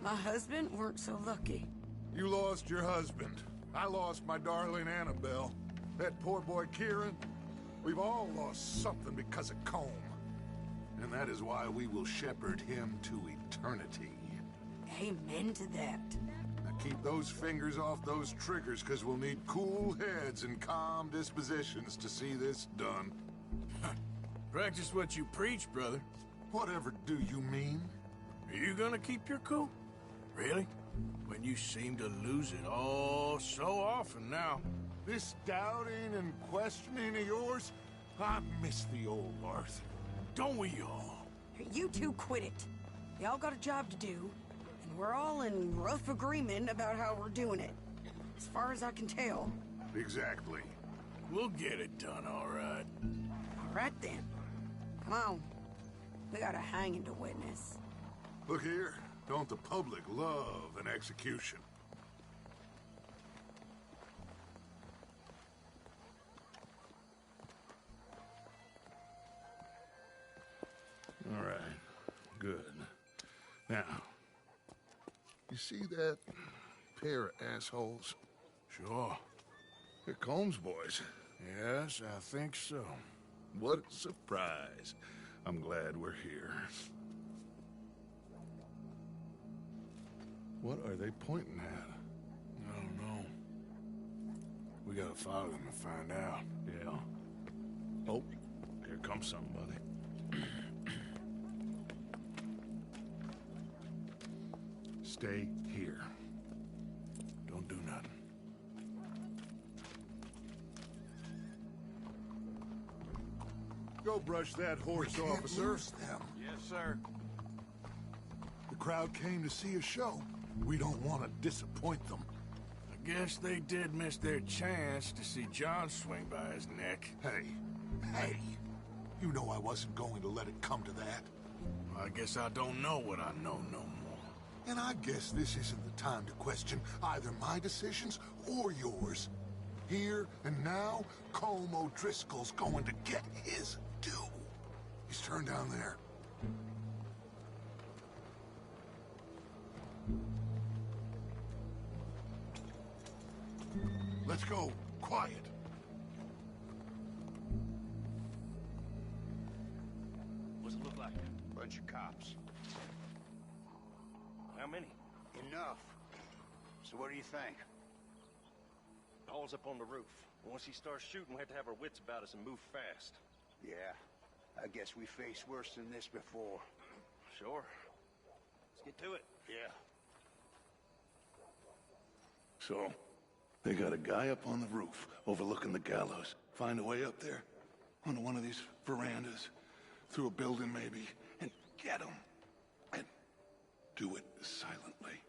My husband weren't so lucky.
You lost your husband. I lost my darling Annabelle. That poor boy Kieran. We've all lost something because of Colm. And that is why we will shepherd him to eternity.
Amen to that.
Now keep those fingers off those triggers, because we'll need cool heads and calm dispositions to see this done.
Practice what you preach, brother.
Whatever do you mean?
Are you gonna keep your cool? Really? When you seem to lose it all so often now.
This doubting and questioning of yours, I miss the old Arthur.
Don't we all?
You two quit it. Y'all got a job to do, and we're all in rough agreement about how we're doing it. As far as I can tell.
Exactly.
We'll get it done, all right.
All right, then. Come on. We got a hanging to witness.
Look here. Don't the public love an execution? All right. Good. Now, you see that pair of assholes?
Sure.
They're Colm's boys.
Yes, I think so.
What a surprise. I'm glad we're here. What are they pointing at?
I don't know. We gotta follow them and find out.
Yeah. Oh, here comes somebody. Stay here.
Don't do nothing.
Go brush that horse, officer.
Yes, sir.
The crowd came to see a show. We don't want to disappoint them.
I guess they did miss their chance to see John swing by his neck.
Hey, you know I wasn't going to let it come to that.
I guess I don't know what I know no more.
And I guess this isn't the time to question either my decisions or yours. Here and now, Colm O'Driscoll's going to get his due. He's turned down there. Let's go. Quiet.
What's it look like? Bunch of cops. How many?
Enough. So what do you think?
Paul's up on the roof. Once he starts shooting, we have to have our wits about us and move fast.
Yeah. I guess we faced worse than this before.
Sure. Let's get to it.
Yeah.
So, they got a guy up on the roof overlooking the gallows. Find a way up there, onto one of these verandas, through a building maybe, and get him. And do it silently.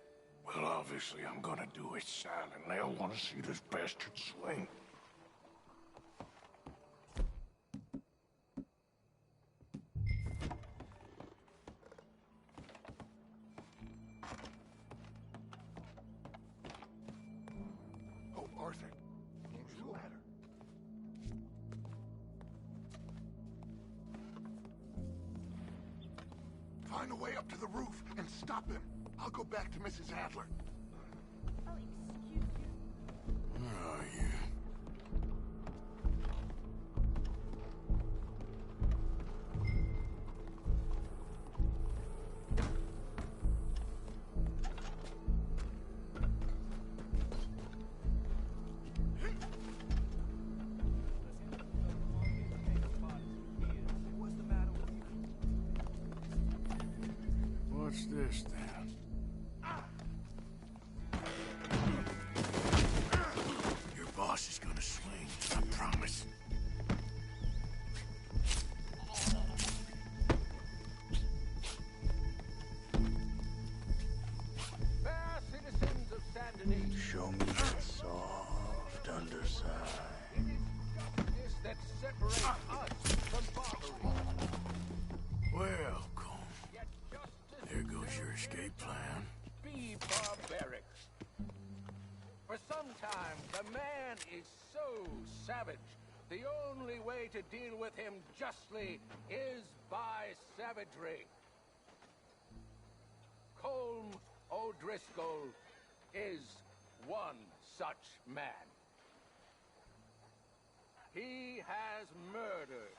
Well, obviously I'm gonna do it silent. They'll want to see this bastard swing. Oh, Arthur. There's a ladder. Find a way up to the roof and stop him. I'll go back to Mrs. Adler.
Where are you? What's this then? Your boss is gonna swing, I promise.
Fair citizens of Saint Denis,
Show me that soft underside.
justice that separates us from barbary.
Well, there goes your escape plan.
Be barbaric. For some time, the man is so savage. The only way to deal with him justly is by savagery. Colm O'Driscoll is one such man. He has murdered,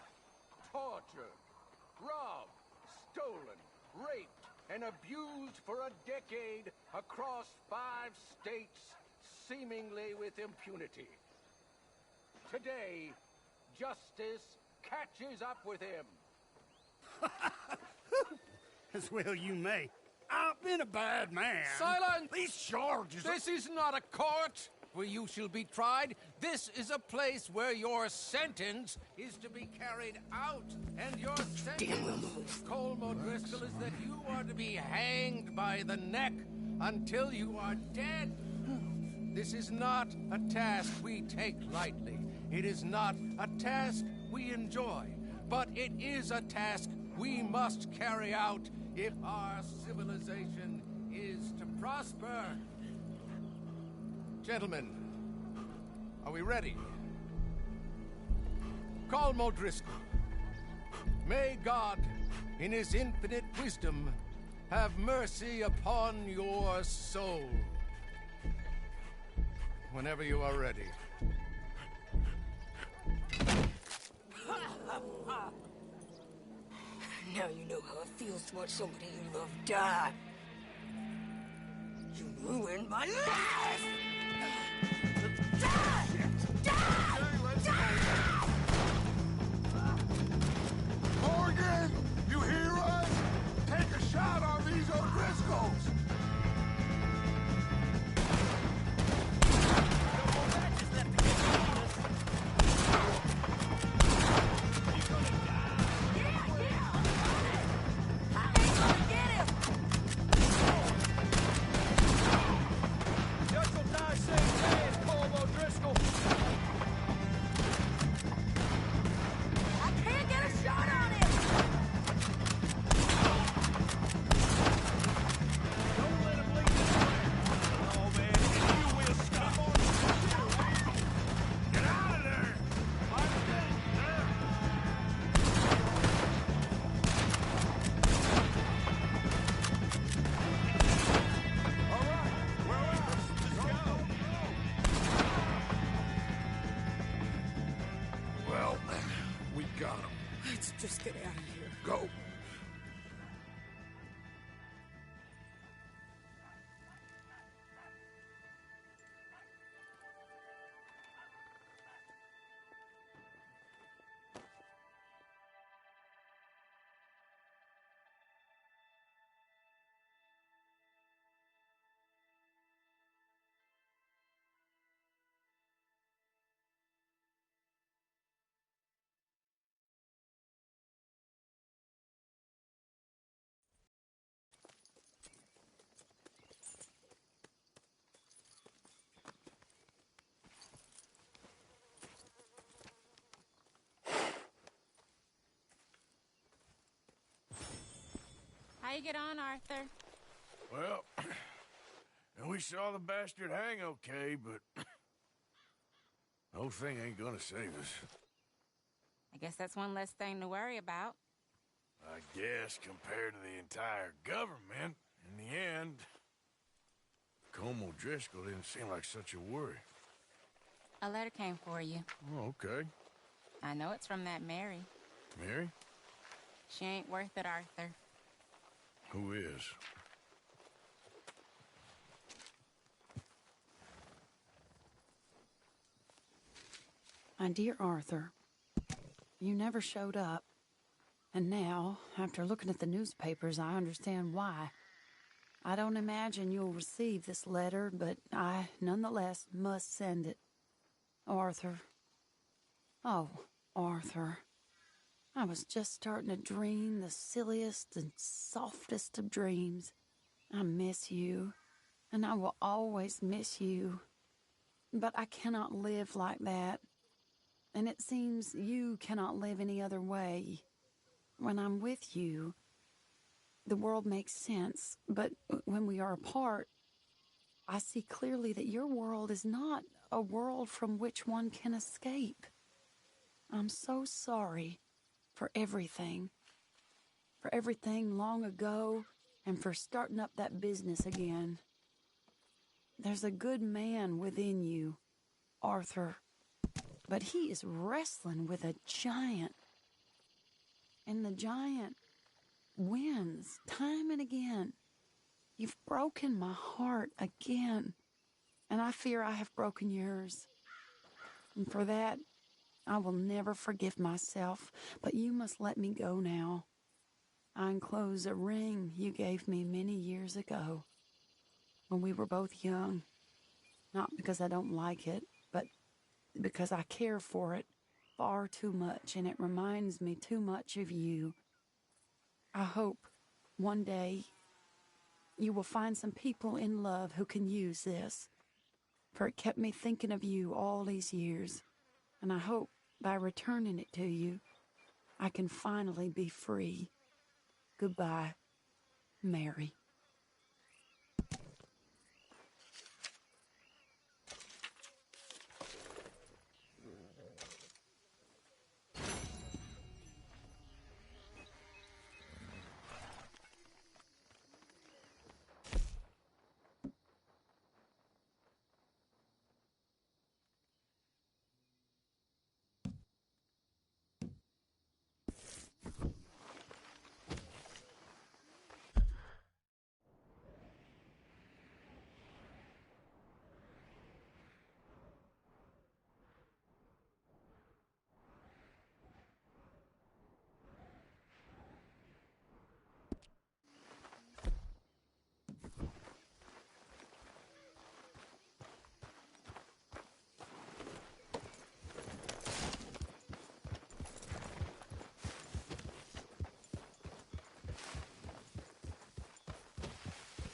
tortured, robbed, stolen, raped, and abused for a decade across 5 states, seemingly with impunity. Today, justice catches up with him.
As well you may. I've been a bad man.
Silence!
These charges
This is not a court where you shall be tried. This is a place where your sentence is to be carried out. And your sentence, Colm O'Driscoll, is that you are to be hanged by the neck until you are dead. This is not a task we take lightly. It is not a task we enjoy. But it is a task we must carry out if our civilization is to prosper. Gentlemen, are we ready? Colm O'Driscoll, may God, in his infinite wisdom, have mercy upon your soul. Whenever you are ready.
Now you know how it feels to watch somebody you love die. You ruined my life! Die! Die! Die!
Morgan! You hear us? Take a shot on these O'Driscolls!
Let's just get out of here.
Go.
you get on, Arthur?
Well, and we saw the bastard hang okay, but the whole thing ain't gonna save us.
I guess that's one less thing to worry about.
I guess compared to the entire government, in the end, Colm O'Driscoll didn't seem like such a worry.
A letter came for you.
Oh, okay.
I know it's from that Mary.
Mary?
She ain't worth it, Arthur.
Who is?
My dear Arthur, you never showed up. And now, after looking at the newspapers, I understand why. I don't imagine you'll receive this letter, but I, nonetheless, must send it. Arthur. Oh, Arthur. I was just starting to dream the silliest and softest of dreams. I miss you, and I will always miss you. But I cannot live like that. And it seems you cannot live any other way. When I'm with you, the world makes sense, but when we are apart, I see clearly that your world is not a world from which one can escape. I'm so sorry for everything long ago, and for starting up that business again. There's a good man within you, Arthur, but he is wrestling with a giant. And the giant wins time and again. You've broken my heart again, and I fear I have broken yours. And for that, I will never forgive myself, but you must let me go now. I enclose a ring you gave me many years ago, when we were both young. Not because I don't like it, but because I care for it far too much, and it reminds me too much of you. I hope one day you will find some people in love who can use this, for it kept me thinking of you all these years, and I hope by returning it to you, I can finally be free. Goodbye, Mary.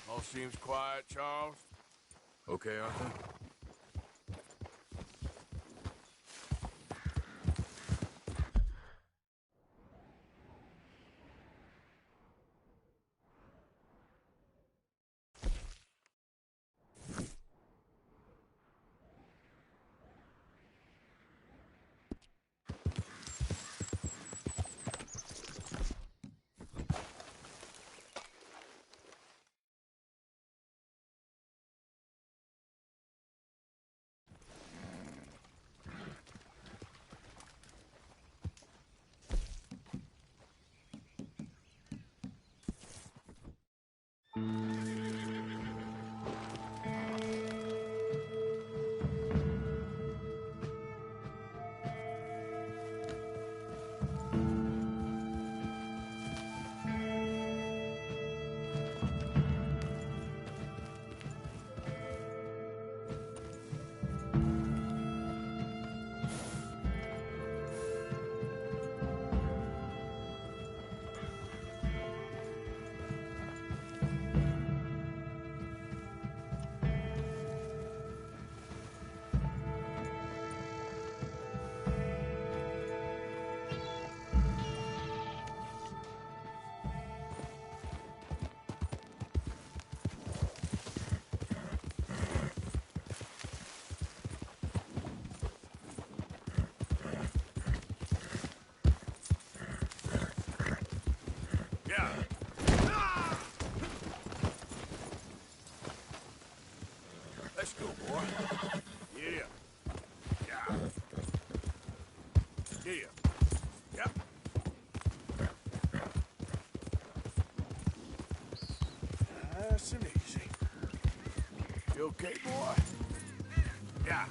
All seems quiet, Charles.
Okay, Arthur?
Deal. Yep. Nice and easy. You okay, boy? Yeah.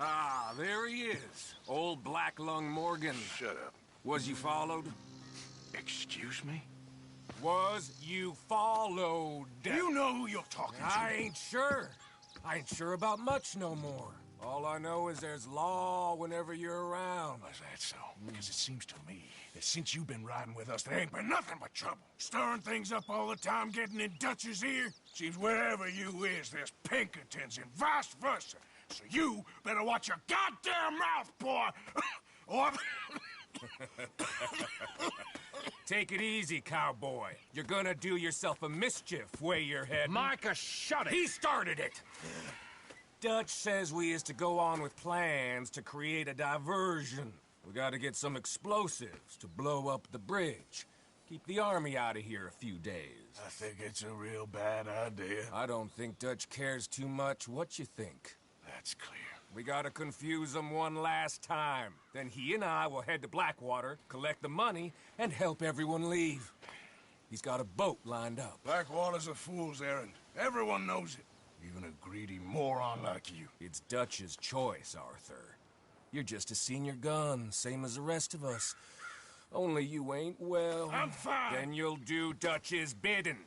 Ah, there he is. Old Black Lung Morgan.
Shut up.
Was you followed?
Excuse me?
Was you followed?
You know who you're talking to.
I ain't sure. I ain't sure about much no more. All I know is there's law whenever you're around.
Is that so? Because it seems to me that since you've been riding with us, there ain't been nothing but trouble. Stirring things up all the time, getting in Dutch's ear. Seems wherever you is, there's Pinkertons and vice versa. So you better watch your goddamn mouth, boy! Or...
Take it easy, cowboy. You're gonna do yourself a mischief where you're heading.
Micah, shut it!
He started it! Dutch says we is to go on with plans to create a diversion. We gotta get some explosives to blow up the bridge. Keep the army out of here a few days.
I think it's a real bad idea.
I don't think Dutch cares too much what you think.
That's clear.
We gotta confuse him one last time. Then he and I will head to Blackwater, collect the money, and help everyone leave. He's got a boat lined up.
Blackwater's a fool's errand. Everyone knows it. Even a greedy moron like you.
It's Dutch's choice, Arthur. You're just a senior gun, same as the rest of us. Only you ain't well.
I'm fine.
Then you'll do Dutch's bidding,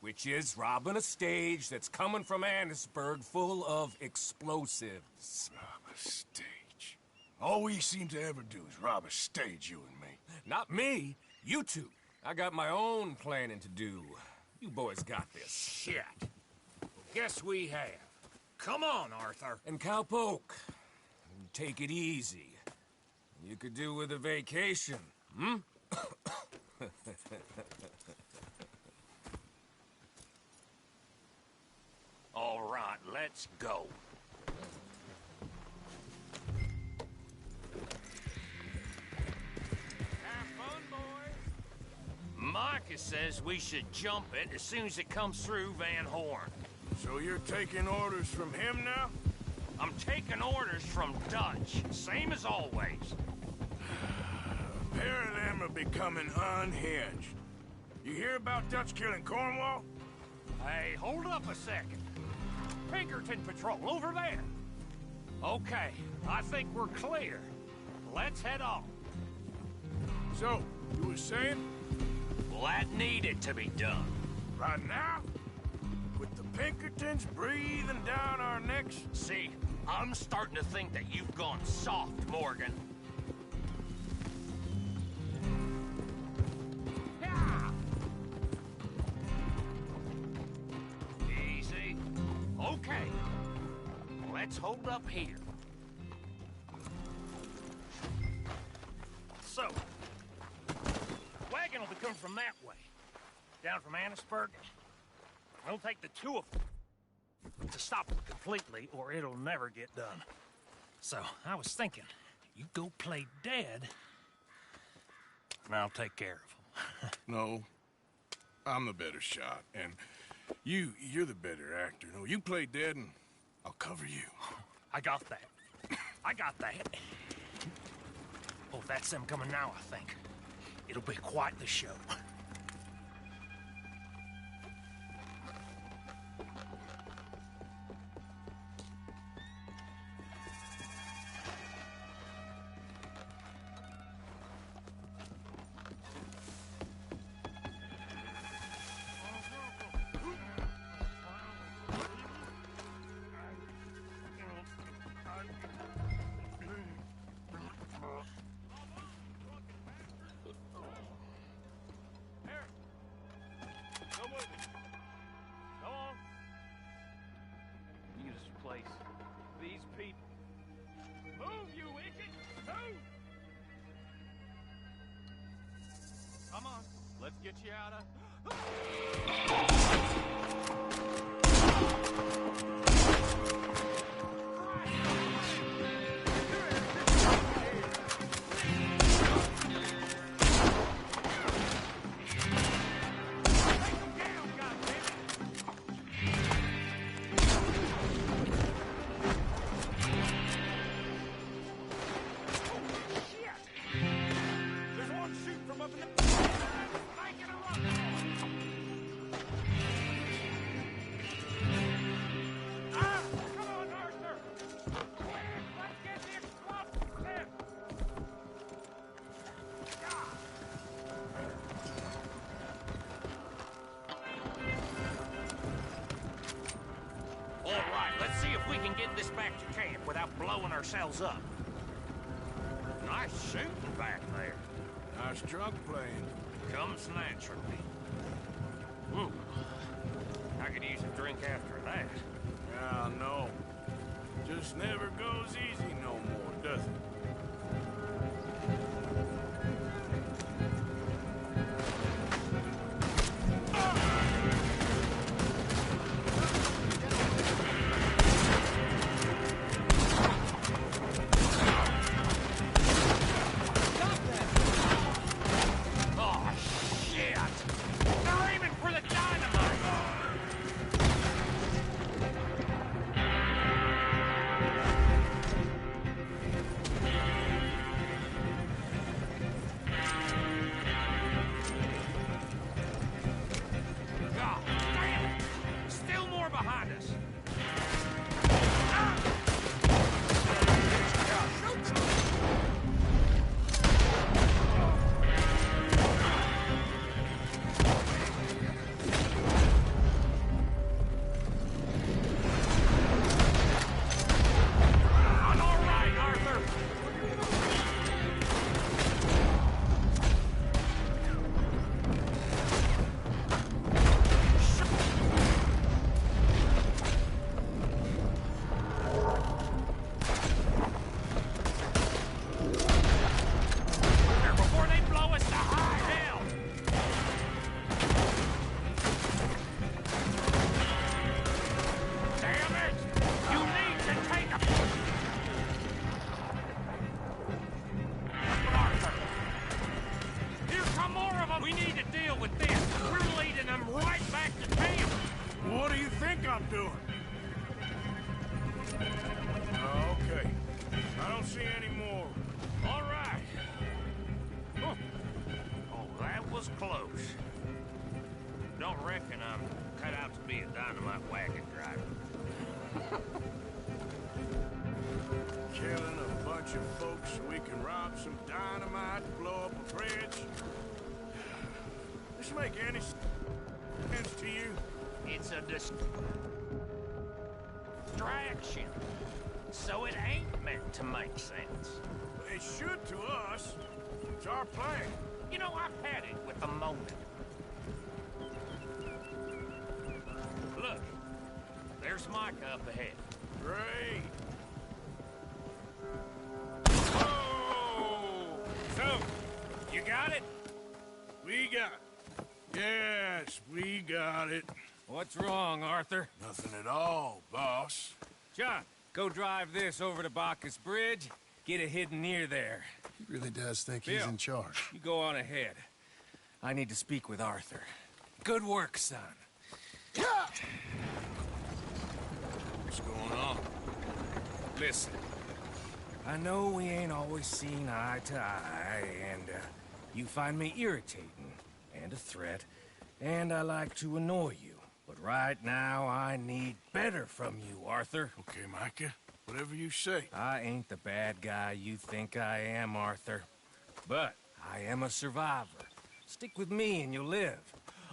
which is robbing a stage that's coming from Annesburg full of explosives.
Rob a stage? All we seem to ever do is rob a stage, you and me.
Not me, you two. I got my own planning to do. You boys got this.
Shit. Guess we have. Come on, Arthur.
And Cowpoke, take it easy. You could do with a vacation, hmm?
All right, let's go.
Have fun, boys.
Micah says we should jump it as soon as it comes through Van Horn.
So you're taking orders from him now?
I'm taking orders from Dutch, same as always.
A pair of them are becoming unhinged. You hear about Dutch killing Cornwall?
Hey, hold up a second. Pinkerton Patrol, over there. Okay, I think we're clear. Let's head on.
So, you were saying?
Well, that needed to be done.
Right now? With the Pinkertons breathing down our necks?
See, I'm starting to think that you've gone soft, Morgan. Yeah. Easy. Okay. Let's hold up here. So, wagon will be coming from that way. Down from Annesburg. It'll take the two of them to stop it completely, or it'll never get done. So, I was thinking, you go play dead, and I'll take care of them.
No. I'm the better shot, and you're the better actor. No, you play dead, and I'll cover you.
I got that. I got that. Oh, that's them coming now, I think. It'll be quite the show. These people. Move, you wicked! Move! Come on, let's get you out of... All right, let's see if we can get this back to camp without blowing ourselves up. Nice shooting back there.
Nice drunk playing.
Comes naturally. I could use a drink after that.
Yeah, no. Just never goes easy no more, does it?
Oh, shit! They're aiming for the dynamite! God damn it! Still more behind us! I'm all right, Arthur! Before they blow us to high hell! Damn it! You need to take a... Arthur! Here come more of them! We need to deal with this! We're leading them right back to camp!
What do you think I'm doing? Okay. I don't see any more.
All right. Huh. Oh, that was close. Don't reckon I'm cut out to be a dynamite wagon driver.
Killing a bunch of folks so we can rob some dynamite, blow up a bridge. This make any sense to you?
It's a distraction. So it ain't meant to make sense.
It should to us. It's our plan.
You know, I've had it with the moment. Look, there's Micah up ahead.
Great.
Oh! So, you got it?
We got it. Yes, we got it.
What's wrong, Arthur?
Nothing at all, boss.
John, go drive this over to Bacchus Bridge. Get it hidden near there.
He really does think he's
Bill,
in charge.
You go on ahead. I need to speak with Arthur. Good work, son.
What's going on?
Listen, I know we ain't always seen eye to eye, and you find me irritating and a threat, and I like to annoy you. But right now, I need better from you, Arthur.
Okay, Micah. Whatever you say.
I ain't the bad guy you think I am, Arthur. But I am a survivor. Stick with me and you'll live.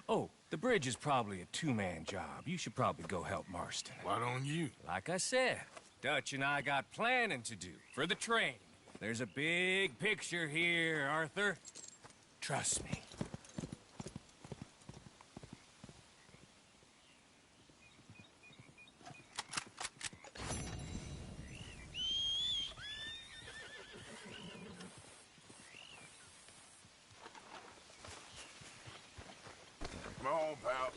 Oh, the bridge is probably a two-man job. You should probably go help Marston.
Why don't you?
Like I said, Dutch and I got planning to do for the train. There's a big picture here, Arthur. Trust me.
Come on, pal.